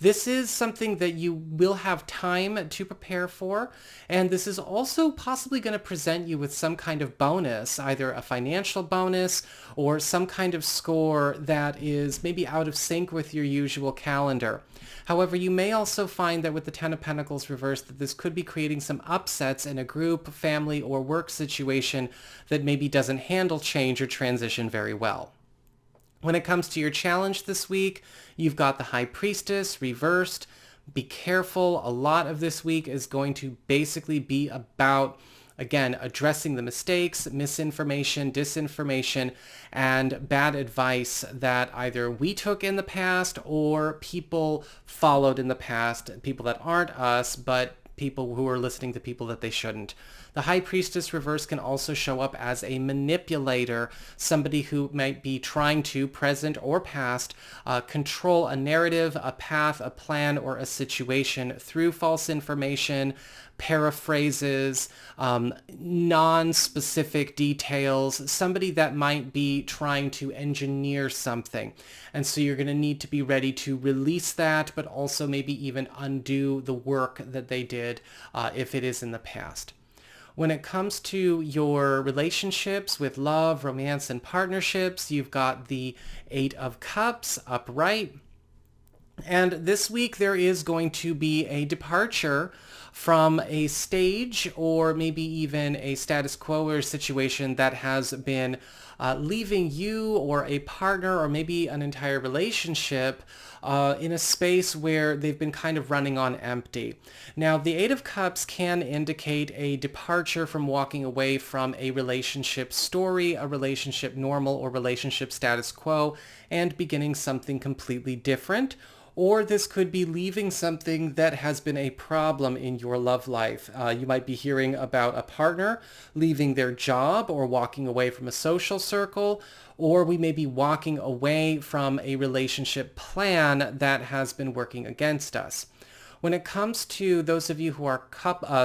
This is something that you will have time to prepare for, and this is also possibly going to present you with some kind of bonus, either a financial bonus or some kind of score that is maybe out of sync with your usual calendar. However, you may also find that with the Ten of Pentacles reversed that this could be creating some upsets in a group, family, or work situation that maybe doesn't handle change or transition very well. When it comes to your challenge this week, you've got the High Priestess reversed. Be careful. A lot of this week is going to basically be about, again, addressing the mistakes, misinformation, disinformation, and bad advice that either we took in the past or people followed in the past, people that aren't us, but people who are listening to people that they shouldn't. The High Priestess reverse can also show up as a manipulator, somebody who might be trying to, present or past, control a narrative, a path, a plan, or a situation through false information, paraphrases, non-specific details, somebody that might be trying to engineer something. And so you're going to need to be ready to release that, but also maybe even undo the work that they did if it is in the past. When it comes to your relationships with love, romance, and partnerships, you've got the Eight of Cups upright. And this week there is going to be a departure from a stage or maybe even a status quo or situation that has been leaving you or a partner or maybe an entire relationship in a space where they've been kind of running on empty. Now, the Eight of Cups can indicate a departure from walking away from a relationship story, a relationship normal, or relationship status quo, and beginning something completely different. Or this could be leaving something that has been a problem in your love life. You might be hearing about a partner leaving their job or walking away from a social circle, or we may be walking away from a relationship plan that has been working against us. When it comes to those of you who are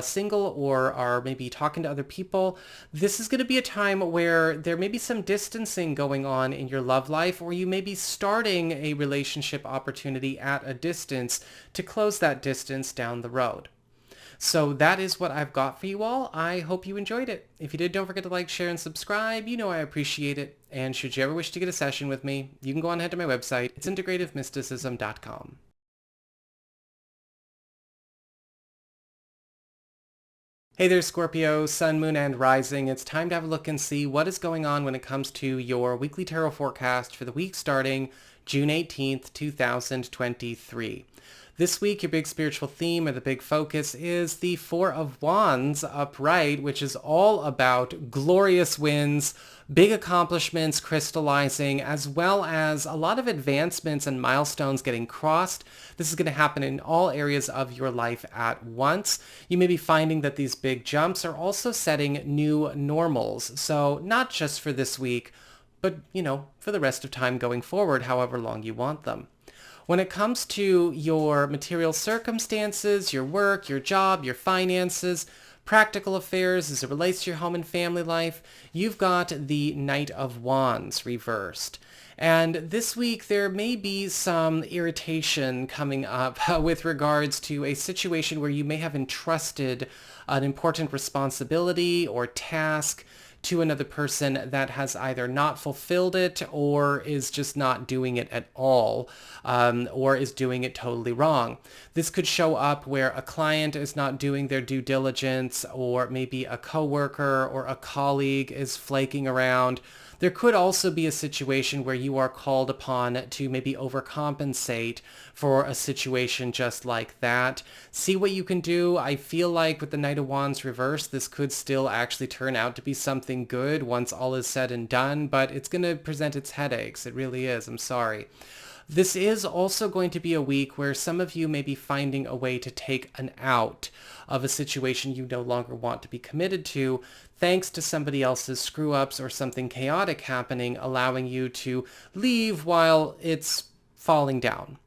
single or are maybe talking to other people, this is going to be a time where there may be some distancing going on in your love life, or you may be starting a relationship opportunity at a distance to close that distance down the road. So that is what I've got for you all. I hope you enjoyed it. If you did, don't forget to like, share, and subscribe. You know I appreciate it. And should you ever wish to get a session with me, you can go on ahead to my website. It's integrativemysticism.com. Hey there, Scorpio, Sun, Moon, and Rising. It's time to have a look and see what is going on when it comes to your weekly tarot forecast for the week starting June 18th, 2023. This week, your big spiritual theme or the big focus is the Four of Wands upright, which is all about glorious wins, big accomplishments crystallizing, as well as a lot of advancements and milestones getting crossed. This is going to happen in all areas of your life at once. You may be finding that these big jumps are also setting new normals. So not just for this week, but, for the rest of time going forward, however long you want them. When it comes to your material circumstances, your work, your job, your finances, practical affairs as it relates to your home and family life, you've got the Knight of Wands reversed. And this week there may be some irritation coming up with regards to a situation where you may have entrusted an important responsibility or task to another person that has either not fulfilled it or is just not doing it at all, or is doing it totally wrong. This could show up where a client is not doing their due diligence, or maybe a coworker or a colleague is flaking around. There could also be a situation where you are called upon to maybe overcompensate for a situation just like that. See what you can do. I feel like with the Knight of Wands reversed, this could still actually turn out to be something good once all is said and done, but it's going to present its headaches. It really is. I'm sorry. This is also going to be a week where some of you may be finding a way to take an out of a situation you no longer want to be committed to, thanks to somebody else's screw-ups or something chaotic happening, allowing you to leave while it's falling down.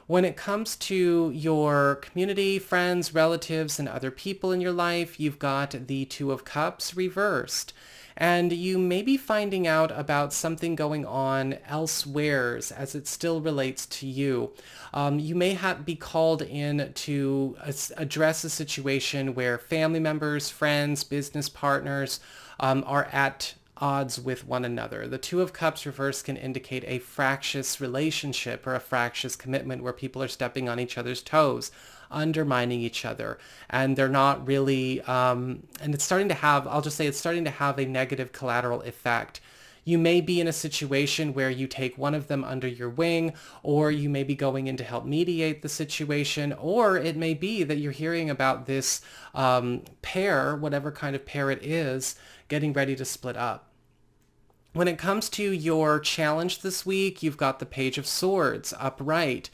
When it comes to your community, friends, relatives, and other people in your life, you've got the Two of Cups reversed. And you may be finding out about something going on elsewheres as it still relates to you. You may be called in to address a situation where family members, friends, business partners are at odds with one another. The Two of Cups reversed can indicate a fractious relationship or a fractious commitment where people are stepping on each other's toes, undermining each other, and they're not really, and it's starting to have, I'll just say it's starting to have a negative collateral effect. You may be in a situation where you take one of them under your wing, or you may be going in to help mediate the situation, or it may be that you're hearing about this pair, whatever kind of pair it is, getting ready to split up. When it comes to your challenge this week, you've got the Page of Swords upright.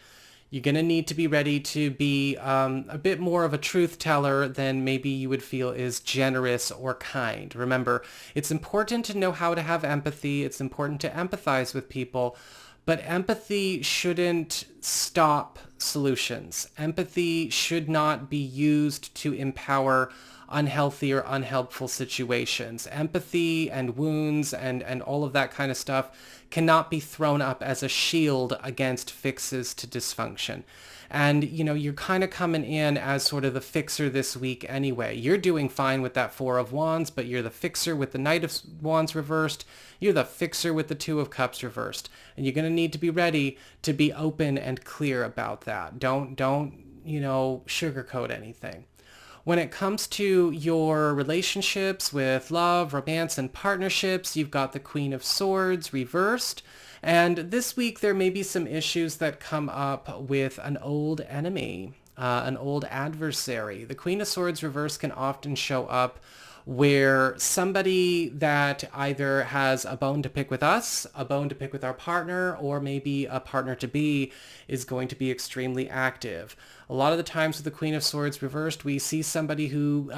You're going to need to be ready to be a bit more of a truth teller than maybe you would feel is generous or kind. Remember, it's important to know how to have empathy. It's important to empathize with people, but empathy shouldn't stop solutions. Empathy should not be used to empower unhealthy or unhelpful situations. Empathy and wounds and all of that kind of stuff cannot be thrown up as a shield against fixes to dysfunction. And, you know, you're kind of coming in as sort of the fixer this week anyway. You're doing fine with that Four of Wands, but you're the fixer with the Knight of Wands reversed. You're the fixer with the Two of Cups reversed. And you're going to need to be ready to be open and clear about that. Don't, you know, sugarcoat anything. When it comes to your relationships with love, romance, and partnerships, you've got the Queen of Swords reversed. And this week, there may be some issues that come up with an old enemy, an old adversary. The Queen of Swords reversed can often show up where somebody that either has a bone to pick with us, a bone to pick with our partner, or maybe a partner-to-be is going to be extremely active. A lot of the times with the Queen of Swords reversed, we see somebody who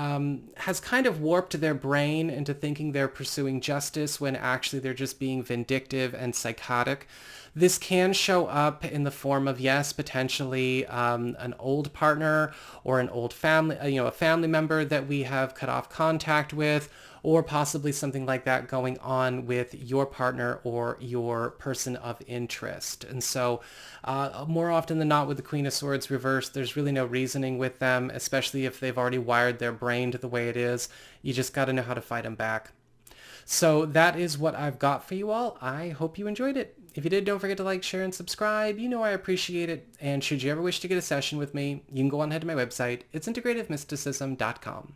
has kind of warped their brain into thinking they're pursuing justice when actually they're just being vindictive and psychotic. This can show up in the form of, yes, potentially an old partner or an old family, a family member that we have cut off contact with, or possibly something like that going on with your partner or your person of interest. And so more often than not with the Queen of Swords reversed, there's really no reasoning with them, especially if they've already wired their brain to the way it is. You just got to know how to fight them back. So that is what I've got for you all. I hope you enjoyed it. If you did, don't forget to like, share, and subscribe. You know I appreciate it. And should you ever wish to get a session with me, you can go on ahead to my website. It's integrativemysticism.com.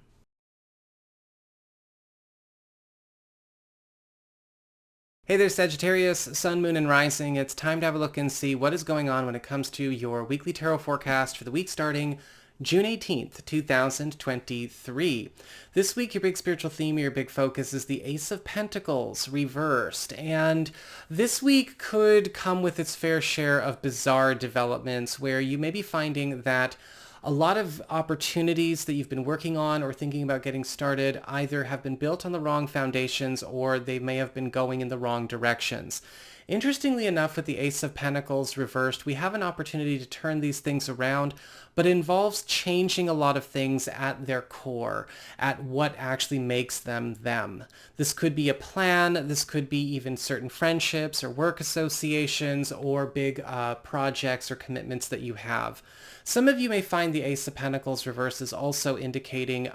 Hey there, Sagittarius, Sun, Moon, and Rising. It's time to have a look and see what is going on when it comes to your weekly tarot forecast for the week starting June 18th, 2023. This week, your big spiritual theme, your big focus is the Ace of Pentacles reversed. And this week could come with its fair share of bizarre developments where you may be finding that a lot of opportunities that you've been working on or thinking about getting started either have been built on the wrong foundations or they may have been going in the wrong directions. Interestingly enough, with the Ace of Pentacles reversed, we have an opportunity to turn these things around, but it involves changing a lot of things at their core, at what actually makes them them. This could be a plan, this could be even certain friendships or work associations or big projects or commitments that you have. Some of you may find the Ace of Pentacles reverse is also indicating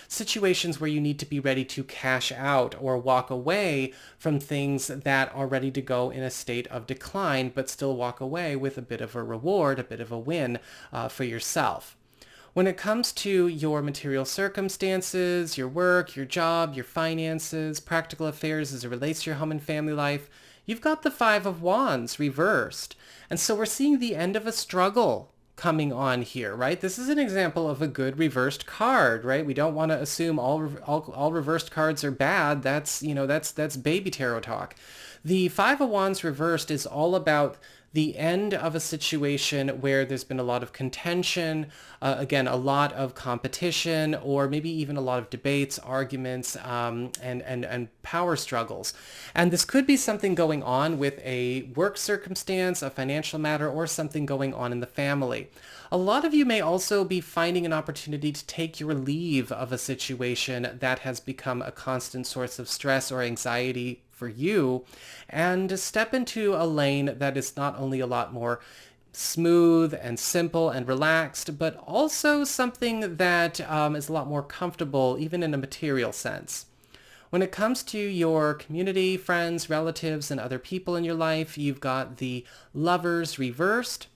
situations where you need to be ready to cash out or walk away from things that are ready to go in a state of decline, but still walk away with a bit of a reward, a bit of a win for yourself. When it comes to your material circumstances, your work, your job, your finances, practical affairs as it relates to your home and family life, you've got the Five of Wands reversed. And so we're seeing the end of a struggle coming on here, right? This is an example of a good reversed card, right? We don't want to assume all reversed cards are bad. That's baby tarot talk. The Five of Wands reversed is all about the end of a situation where there's been a lot of contention, again, a lot of competition, or maybe even a lot of debates, arguments, and power struggles. And this could be something going on with a work circumstance, a financial matter, or something going on in the family. A lot of you may also be finding an opportunity to take your leave of a situation that has become a constant source of stress or anxiety for you, and step into a lane that is not only a lot more smooth and simple and relaxed, but also something that is a lot more comfortable, even in a material sense. When it comes to your community, friends, relatives, and other people in your life, you've got the Lovers reversed.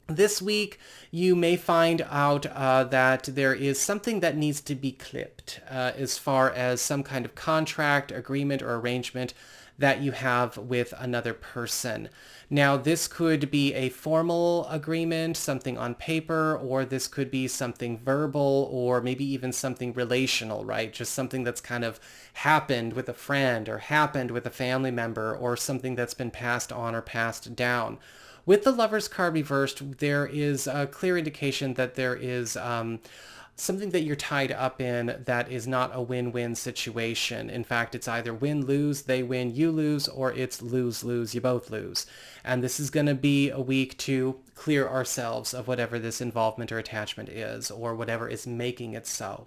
This week, you may find out that there is something that needs to be clipped as far as some kind of contract, agreement, or arrangement that you have with another person. Now, this could be a formal agreement, something on paper, or this could be something verbal, or maybe even something relational, right? Just something that's kind of happened with a friend or happened with a family member, or something that's been passed on or passed down. With the Lovers card reversed, there is a clear indication that there is something that you're tied up in that is not a win-win situation. In fact, it's either win-lose, they win, you lose, or it's lose-lose, you both lose. And this is going to be a week to clear ourselves of whatever this involvement or attachment is, or whatever is making it so.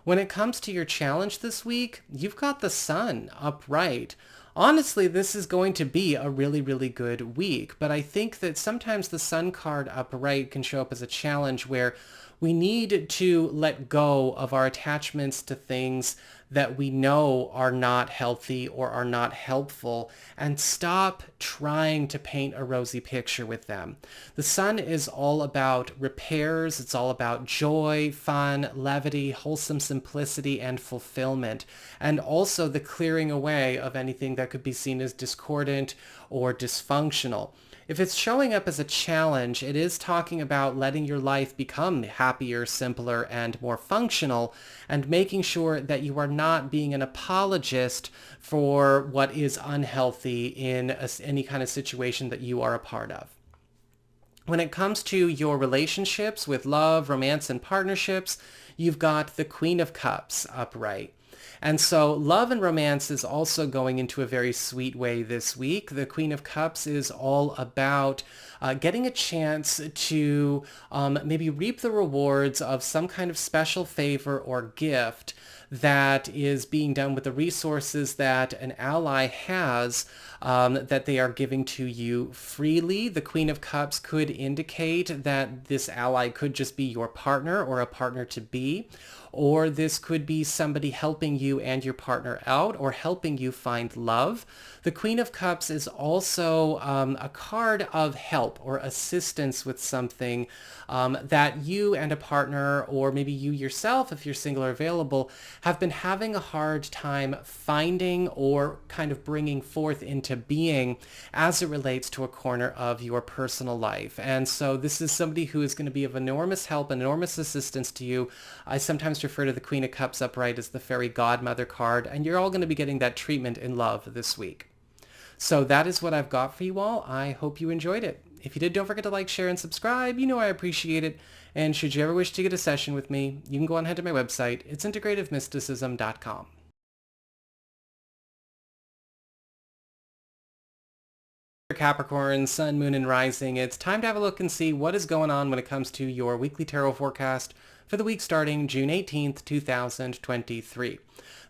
When it comes to your challenge this week, you've got the Sun upright. Honestly, this is going to be a really, really good week, but I think that sometimes the Sun card upright can show up as a challenge where we need to let go of our attachments to things that we know are not healthy or are not helpful, and stop trying to paint a rosy picture with them. The Sun is all about repairs. It's all about joy, fun, levity, wholesome simplicity, and fulfillment, and also the clearing away of anything that could be seen as discordant or dysfunctional. If it's showing up as a challenge, it is talking about letting your life become happier, simpler, and more functional, and making sure that you are not being an apologist for what is unhealthy in any kind of situation that you are a part of. When it comes to your relationships with love, romance, and partnerships, you've got the Queen of Cups upright. And so love and romance is also going into a very sweet way this week. The Queen of Cups is all about getting a chance to maybe reap the rewards of some kind of special favor or gift that is being done with the resources that an ally has that they are giving to you freely. The Queen of Cups could indicate that this ally could just be your partner or a partner to be, or this could be somebody helping you and your partner out or helping you find love. The Queen of Cups is also a card of help or assistance with something that you and a partner, or maybe you yourself, if you're single or available, have been having a hard time finding or kind of bringing forth into being as it relates to a corner of your personal life. And so this is somebody who is going to be of enormous help, enormous assistance to you. I sometimes refer to the Queen of Cups upright as the fairy godmother card, and you're all going to be getting that treatment in love this week. So that is what I've got for you all. I hope you enjoyed it. If you did, don't forget to like, share, and subscribe. You know I appreciate it. And should you ever wish to get a session with me, you can go on ahead to my website. It's integrativemysticism.com. Capricorn, Sun, Moon, and Rising, it's time to have a look and see what is going on when it comes to your weekly tarot forecast for the week starting June 18th, 2023.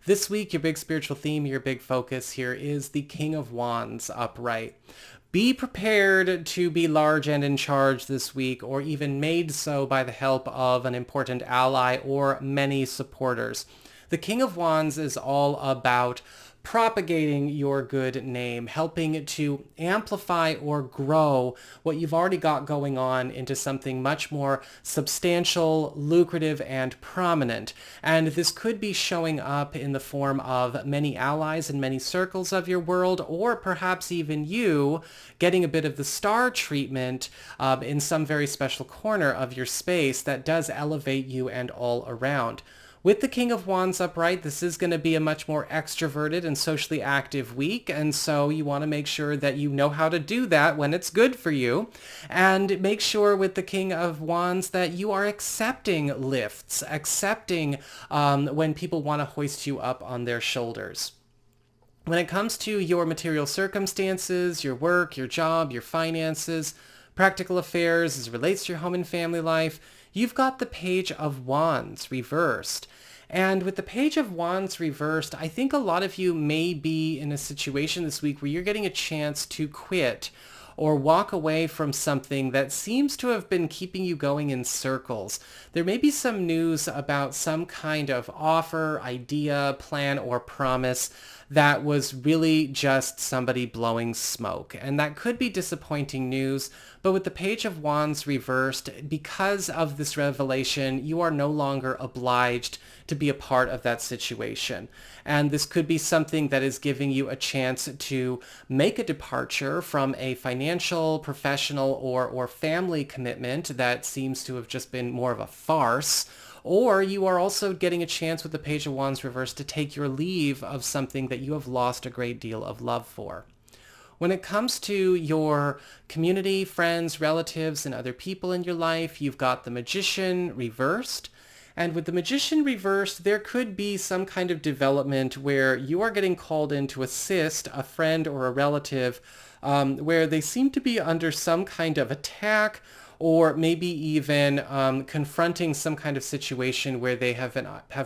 This week, your big spiritual theme, your big focus here is the King of Wands upright. Be prepared to be large and in charge this week, or even made so by the help of an important ally or many supporters. The King of Wands is all about propagating your good name, helping to amplify or grow what you've already got going on into something much more substantial, lucrative, and prominent. And this could be showing up in the form of many allies in many circles of your world, or perhaps even you getting a bit of the star treatment in some very special corner of your space that does elevate you and all around. With the King of Wands upright, this is going to be a much more extroverted and socially active week, and so you want to make sure that you know how to do that when it's good for you, and make sure with the King of Wands that you are accepting lifts, accepting when people want to hoist you up on their shoulders. When it comes to your material circumstances, your work, your job, your finances, practical affairs as it relates to your home and family life, you've got the Page of Wands reversed. And with the Page of Wands reversed, I think a lot of you may be in a situation this week where you're getting a chance to quit or walk away from something that seems to have been keeping you going in circles. There may be some news about some kind of offer, idea, plan, or promise that was really just somebody blowing smoke. And that could be disappointing news, but with the Page of Wands reversed, because of this revelation, you are no longer obliged to be a part of that situation. And this could be something that is giving you a chance to make a departure from a financial, professional, or family commitment that seems to have just been more of a farce. Or you are also getting a chance with the Page of Wands reversed to take your leave of something that you have lost a great deal of love for. When it comes to your community, friends, relatives, and other people in your life, you've got the Magician reversed. And with the Magician reversed, there could be some kind of development where you are getting called in to assist a friend or a relative where they seem to be under some kind of attack, or maybe even confronting some kind of situation where they have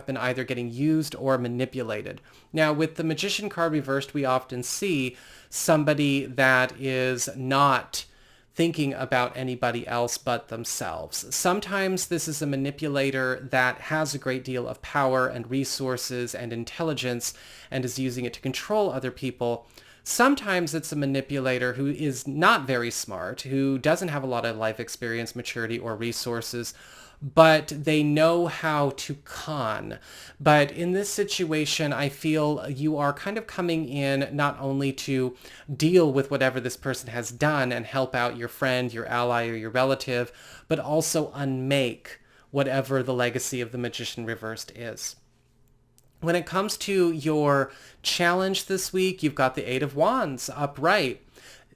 been either getting used or manipulated. Now, with the Magician card reversed, we often see somebody that is not thinking about anybody else but themselves. Sometimes this is a manipulator that has a great deal of power and resources and intelligence and is using it to control other people. Sometimes it's a manipulator who is not very smart, who doesn't have a lot of life experience, maturity, or resources, but they know how to con. But in this situation, I feel you are kind of coming in not only to deal with whatever this person has done and help out your friend, your ally, or your relative, but also unmake whatever the legacy of the Magician reversed is. When it comes to your challenge this week, you've got the Eight of Wands upright.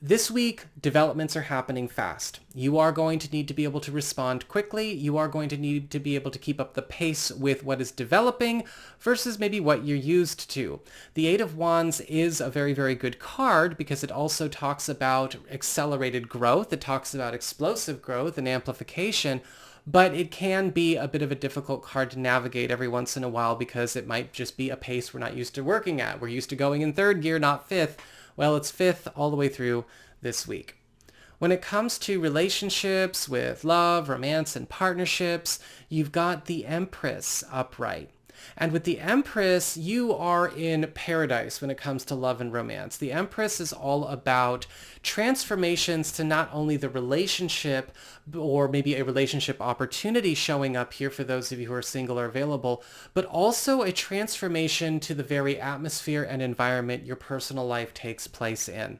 This week, developments are happening fast. You are going to need to be able to respond quickly. You are going to need to be able to keep up the pace with what is developing versus maybe what you're used to. The Eight of Wands is a very, very good card because it also talks about accelerated growth. It talks about explosive growth and amplification, but it can be a bit of a difficult card to navigate every once in a while because it might just be a pace we're not used to working at. We're used to going in third gear, not fifth. Well, it's fifth all the way through this week. When it comes to relationships with love, romance, and partnerships, you've got the Empress upright. And with the Empress, you are in paradise when it comes to love and romance. The Empress is all about transformations to not only the relationship or maybe a relationship opportunity showing up here for those of you who are single or available, but also a transformation to the very atmosphere and environment your personal life takes place in.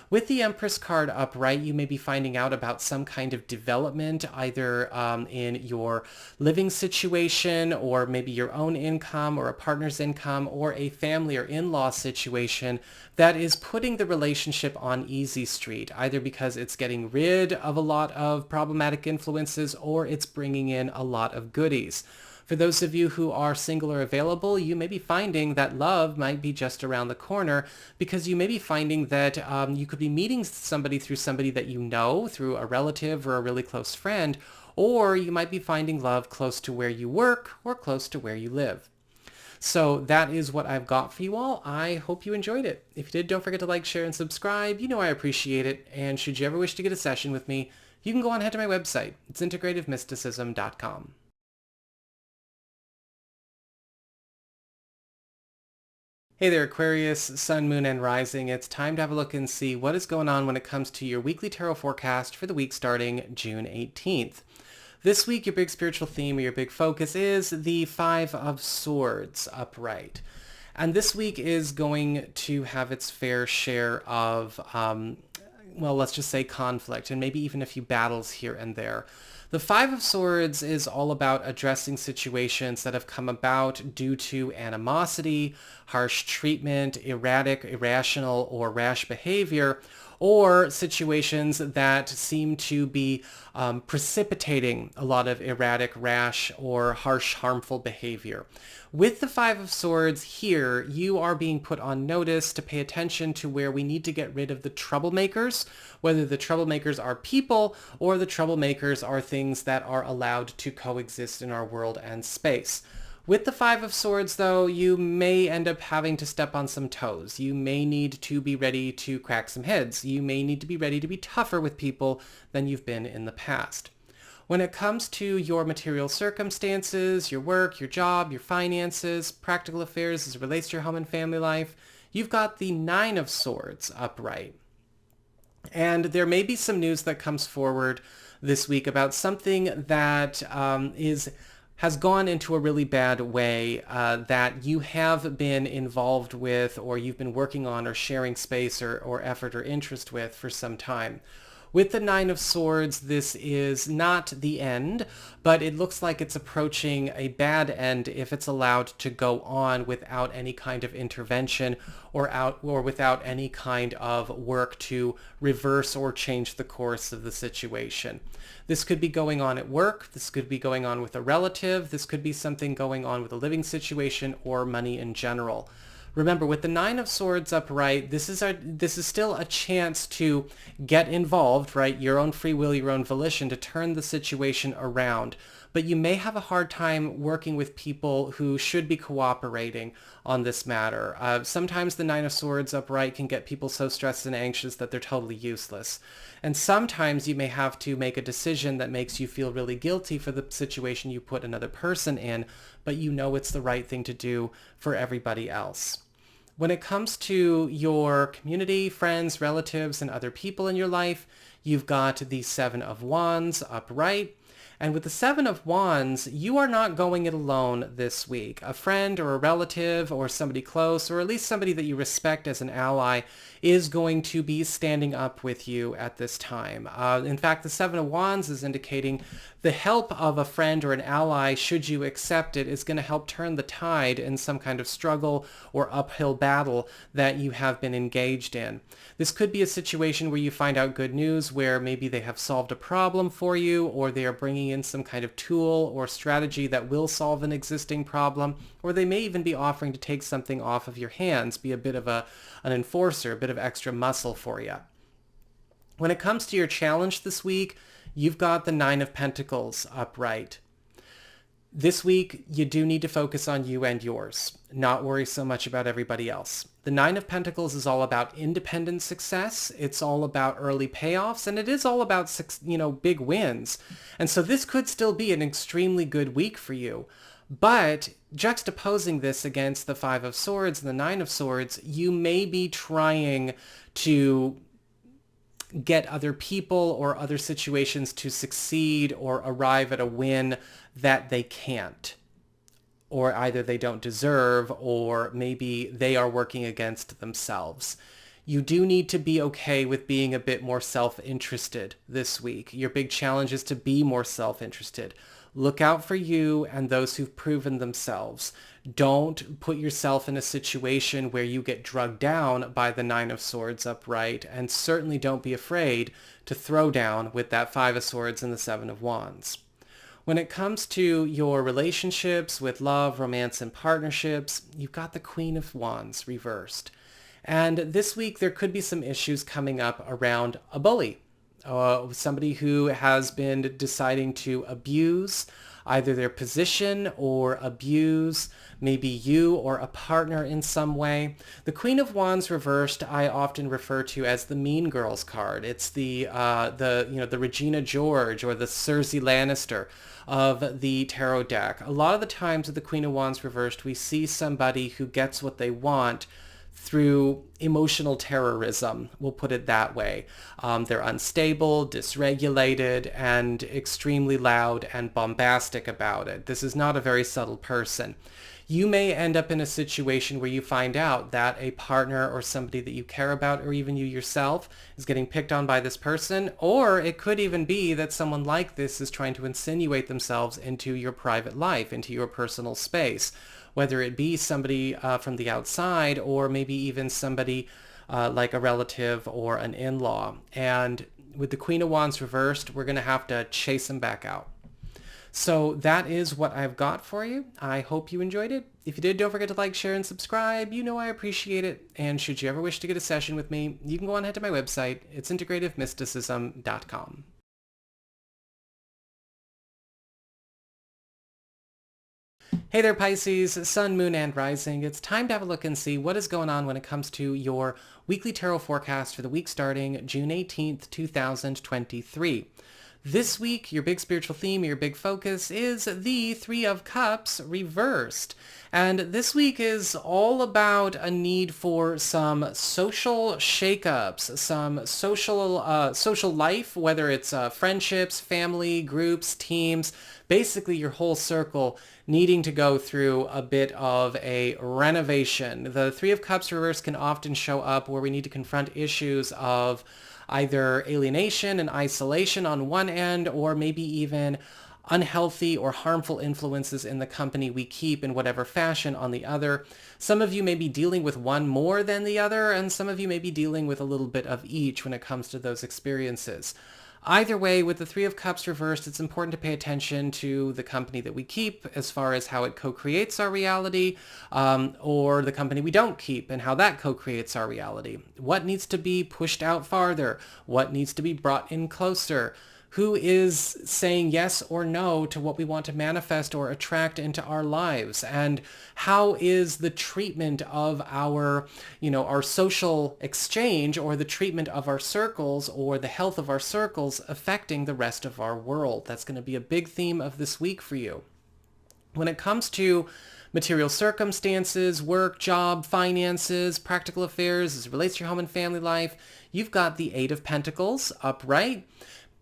With the Empress card upright, you may be finding out about some kind of development either in your living situation or maybe your own income or a partner's income or a family or in-law situation that is putting the relationship on easy street, either because it's getting rid of a lot of problematic influences or it's bringing in a lot of goodies. For those of you who are single or available, you may be finding that love might be just around the corner because you may be finding that you could be meeting somebody through somebody that you know, through a relative or a really close friend, or you might be finding love close to where you work or close to where you live. So that is what I've got for you all. I hope you enjoyed it. If you did, don't forget to like, share, and subscribe. You know I appreciate it. And should you ever wish to get a session with me, you can go on ahead to my website. It's integrativemysticism.com. Hey there, Aquarius, Sun, Moon, and Rising. It's time to have a look and see what is going on when it comes to your weekly tarot forecast for the week starting June 18th. This week, your big spiritual theme or your big focus is the Five of Swords upright. And this week is going to have its fair share of, well, let's just say conflict and maybe even a few battles here and there. The Five of Swords is all about addressing situations that have come about due to animosity, harsh treatment, erratic, irrational, or rash behavior, or situations that seem to be precipitating a lot of erratic, rash, or harsh, harmful behavior. With the Five of Swords here, you are being put on notice to pay attention to where we need to get rid of the troublemakers, whether the troublemakers are people or the troublemakers are things that are allowed to coexist in our world and space. With the Five of Swords, though, you may end up having to step on some toes. You may need to be ready to crack some heads. You may need to be ready to be tougher with people than you've been in the past. When it comes to your material circumstances, your work, your job, your finances, practical affairs as it relates to your home and family life, you've got the Nine of Swords upright. And there may be some news that comes forward this week about something that has gone into a really bad way that you have been involved with, or you've been working on or sharing space or effort or interest with for some time. With the Nine of Swords, this is not the end, but it looks like it's approaching a bad end if it's allowed to go on without any kind of intervention or without any kind of work to reverse or change the course of the situation. This could be going on at work, this could be going on with a relative, this could be something going on with a living situation or money in general. Remember, with the Nine of Swords upright, this is still a chance to get involved, right? Your own free will, your own volition to turn the situation around. But you may have a hard time working with people who should be cooperating on this matter. Sometimes the Nine of Swords upright can get people so stressed and anxious that they're totally useless. And sometimes you may have to make a decision that makes you feel really guilty for the situation you put another person in, but you know it's the right thing to do for everybody else. When it comes to your community, friends, relatives, and other people in your life, you've got the Seven of Wands upright. And with the Seven of Wands, you are not going it alone this week. A friend or a relative or somebody close, or at least somebody that you respect as an ally, is going to be standing up with you at this time. In fact, the Seven of Wands is indicating the help of a friend or an ally, should you accept it, is going to help turn the tide in some kind of struggle or uphill battle that you have been engaged in. This could be a situation where you find out good news where maybe they have solved a problem for you, or they are bringing in some kind of tool or strategy that will solve an existing problem, or they may even be offering to take something off of your hands, be a bit of an enforcer, a bit of extra muscle for you. When it comes to your challenge this week, you've got the Nine of Pentacles upright. This week, you do need to focus on you and yours, not worry so much about everybody else. The Nine of Pentacles is all about independent success. It's all about early payoffs, and it is all about, big wins. And so this could still be an extremely good week for you. But juxtaposing this against the Five of Swords and the Nine of Swords, you may be trying to get other people or other situations to succeed or arrive at a win that they can't, or either they don't deserve, or maybe they are working against themselves. You do need to be okay with being a bit more self-interested this week. Your big challenge is to be more self-interested. Look out for you and those who've proven themselves. Don't put yourself in a situation where you get drugged down by the Nine of Swords upright, and certainly don't be afraid to throw down with that Five of Swords and the Seven of Wands. When it comes to your relationships with love, romance, and partnerships, you've got the Queen of Wands reversed. And this week there could be some issues coming up around a bully. Somebody who has been deciding to abuse either their position or abuse maybe you or a partner in some way. The Queen of Wands reversed I often refer to as the Mean Girls card. It's the Regina George or the Cersei Lannister of the tarot deck. A lot of the times with the Queen of Wands reversed, we see somebody who gets what they want through emotional terrorism, we'll put it that way. They're unstable, dysregulated, and extremely loud and bombastic about it. This is not a very subtle person. You may end up in a situation where you find out that a partner or somebody that you care about, or even you yourself, is getting picked on by this person, or it could even be that someone like this is trying to insinuate themselves into your private life, into your personal space, whether it be somebody from the outside, or maybe even somebody like a relative or an in-law. And with the Queen of Wands reversed, we're going to have to chase them back out. So that is what I've got for you. I hope you enjoyed it. If you did, don't forget to like, share, and subscribe. You know I appreciate it. And should you ever wish to get a session with me, you can go on ahead to my website. It's integrativemysticism.com. Hey there, Pisces, Sun, Moon, and Rising. It's time to have a look and see what is going on when it comes to your weekly tarot forecast for the week starting June 18th, 2023. This week, your big spiritual theme, your big focus is the Three of Cups reversed. And this week is all about a need for some social shakeups, some social life, whether it's friendships, family, groups, teams, basically your whole circle needing to go through a bit of a renovation. The Three of Cups reversed can often show up where we need to confront issues of either alienation and isolation on one end, or maybe even unhealthy or harmful influences in the company we keep in whatever fashion on the other. Some of you may be dealing with one more than the other, and some of you may be dealing with a little bit of each when it comes to those experiences. Either way, with the Three of Cups reversed, it's important to pay attention to the company that we keep as far as how it co-creates our reality, or the company we don't keep and how that co-creates our reality. What needs to be pushed out farther? What needs to be brought in closer? Who is saying yes or no to what we want to manifest or attract into our lives? And how is the treatment of our social exchange, or the treatment of our circles, or the health of our circles affecting the rest of our world? That's going to be a big theme of this week for you. When it comes to material circumstances, work, job, finances, practical affairs, as it relates to your home and family life, you've got the Eight of Pentacles upright.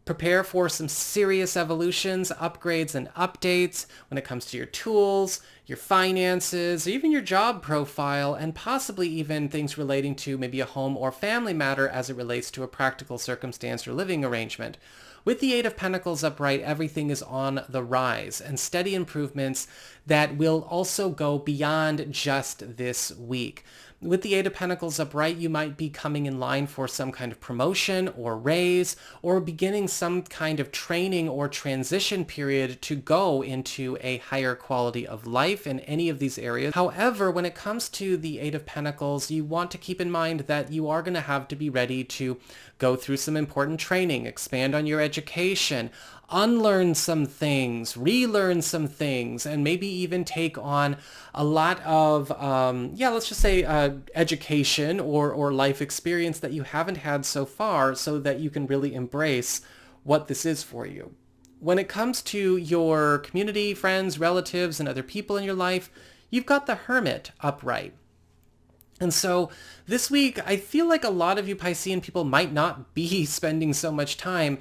Prepare for some serious evolutions, upgrades, and updates when it comes to your tools, your finances, even your job profile, and possibly even things relating to maybe a home or family matter as it relates to a practical circumstance or living arrangement. With the Eight of Pentacles upright, everything is on the rise, and steady improvements that will also go beyond just this week. With the Eight of Pentacles upright, you might be coming in line for some kind of promotion or raise, or beginning some kind of training or transition period to go into a higher quality of life in any of these areas. However, when it comes to the Eight of Pentacles, you want to keep in mind that you are going to have to be ready to go through some important training, expand on your education, unlearn some things, relearn some things, and maybe even take on a lot of, let's just say education or life experience that you haven't had so far, so that you can really embrace what this is for you. When it comes to your community, friends, relatives, and other people in your life, you've got the Hermit upright. And so this week, I feel like a lot of you Piscean people might not be spending so much time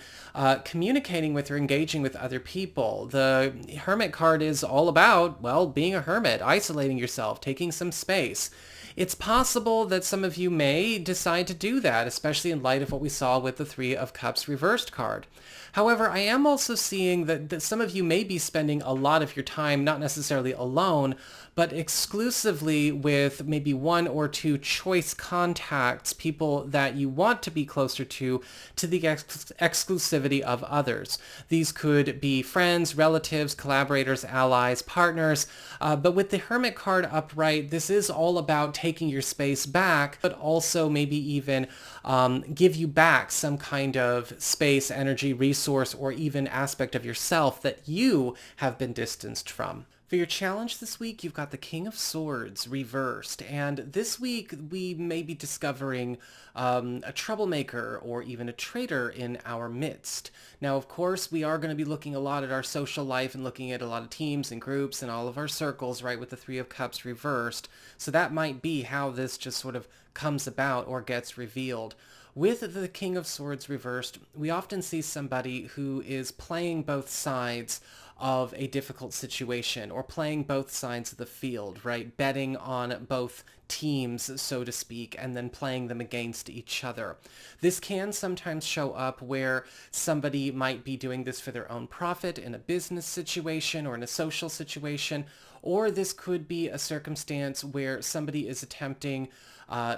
communicating with or engaging with other people. The Hermit card is all about, well, being a hermit, isolating yourself, taking some space. It's possible that some of you may decide to do that, especially in light of what we saw with the Three of Cups reversed card. However, I am also seeing that some of you may be spending a lot of your time, not necessarily alone, but exclusively with maybe one or two choice contacts, people that you want to be closer to the exclusivity of others. These could be friends, relatives, collaborators, allies, partners, but with the Hermit card upright, this is all about taking your space back, but also maybe even give you back some kind of space, energy, resource, or even aspect of yourself that you have been distanced from. For your challenge this week, you've got the King of Swords reversed, and this week we may be discovering a troublemaker or even a traitor in our midst. Now, of course, we are going to be looking a lot at our social life and looking at a lot of teams and groups and all of our circles, right, with the Three of Cups reversed. So that might be how this just sort of comes about or gets revealed. With the King of Swords reversed, we often see somebody who is playing both sides of a difficult situation or playing both sides of the field, right? Betting on both teams, so to speak, and then playing them against each other. This can sometimes show up where somebody might be doing this for their own profit in a business situation or in a social situation, or this could be a circumstance where somebody is attempting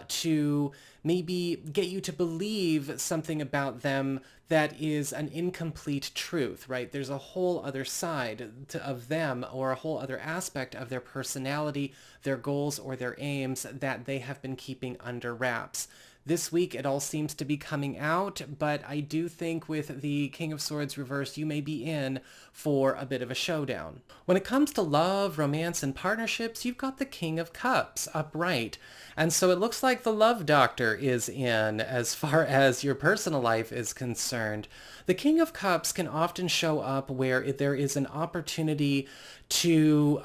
to maybe get you to believe something about them that is an incomplete truth, right? There's a whole other side of them or a whole other aspect of their personality, their goals, or their aims that they have been keeping under wraps. This week, it all seems to be coming out, but I do think with the King of Swords reversed, you may be in for a bit of a showdown. When it comes to love, romance, and partnerships, you've got the King of Cups upright. And so it looks like the love doctor is in as far as your personal life is concerned. The King of Cups can often show up where there is an opportunity to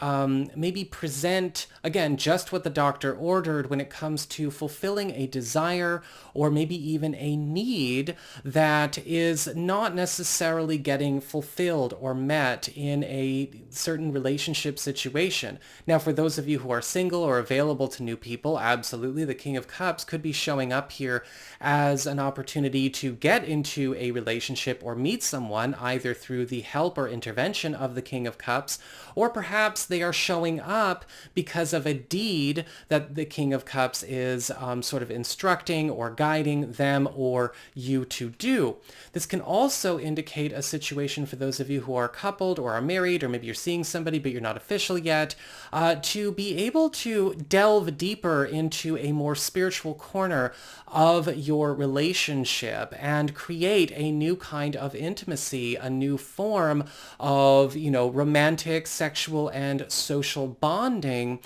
maybe present, again, just what the doctor ordered when it comes to fulfilling a desire or maybe even a need that is not necessarily getting fulfilled or met in a certain relationship situation. Now, for those of you who are single or available to new people, absolutely, the King of Cups could be showing up here as an opportunity to get into a relationship or meet someone either through the help or intervention of the King of Cups, or perhaps they are showing up because of a deed that the King of Cups is sort of instructing or guiding them or you to do. This can also indicate a situation for those of you who are coupled or are married, or maybe you're seeing somebody but you're not official yet, to be able to delve deeper into a more spiritual corner of your relationship and create a new kind of intimacy, a new form of, romantic, sexual, and social bonding,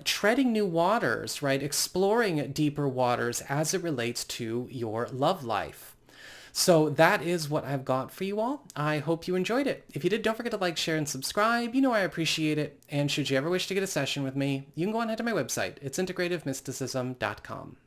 treading new waters, right? Exploring deeper waters as it relates to your love life. So that is what I've got for you all. I hope you enjoyed it. If you did, don't forget to like, share, and subscribe. You know I appreciate it. And should you ever wish to get a session with me, you can go on ahead to my website. It's integrativemysticism.com.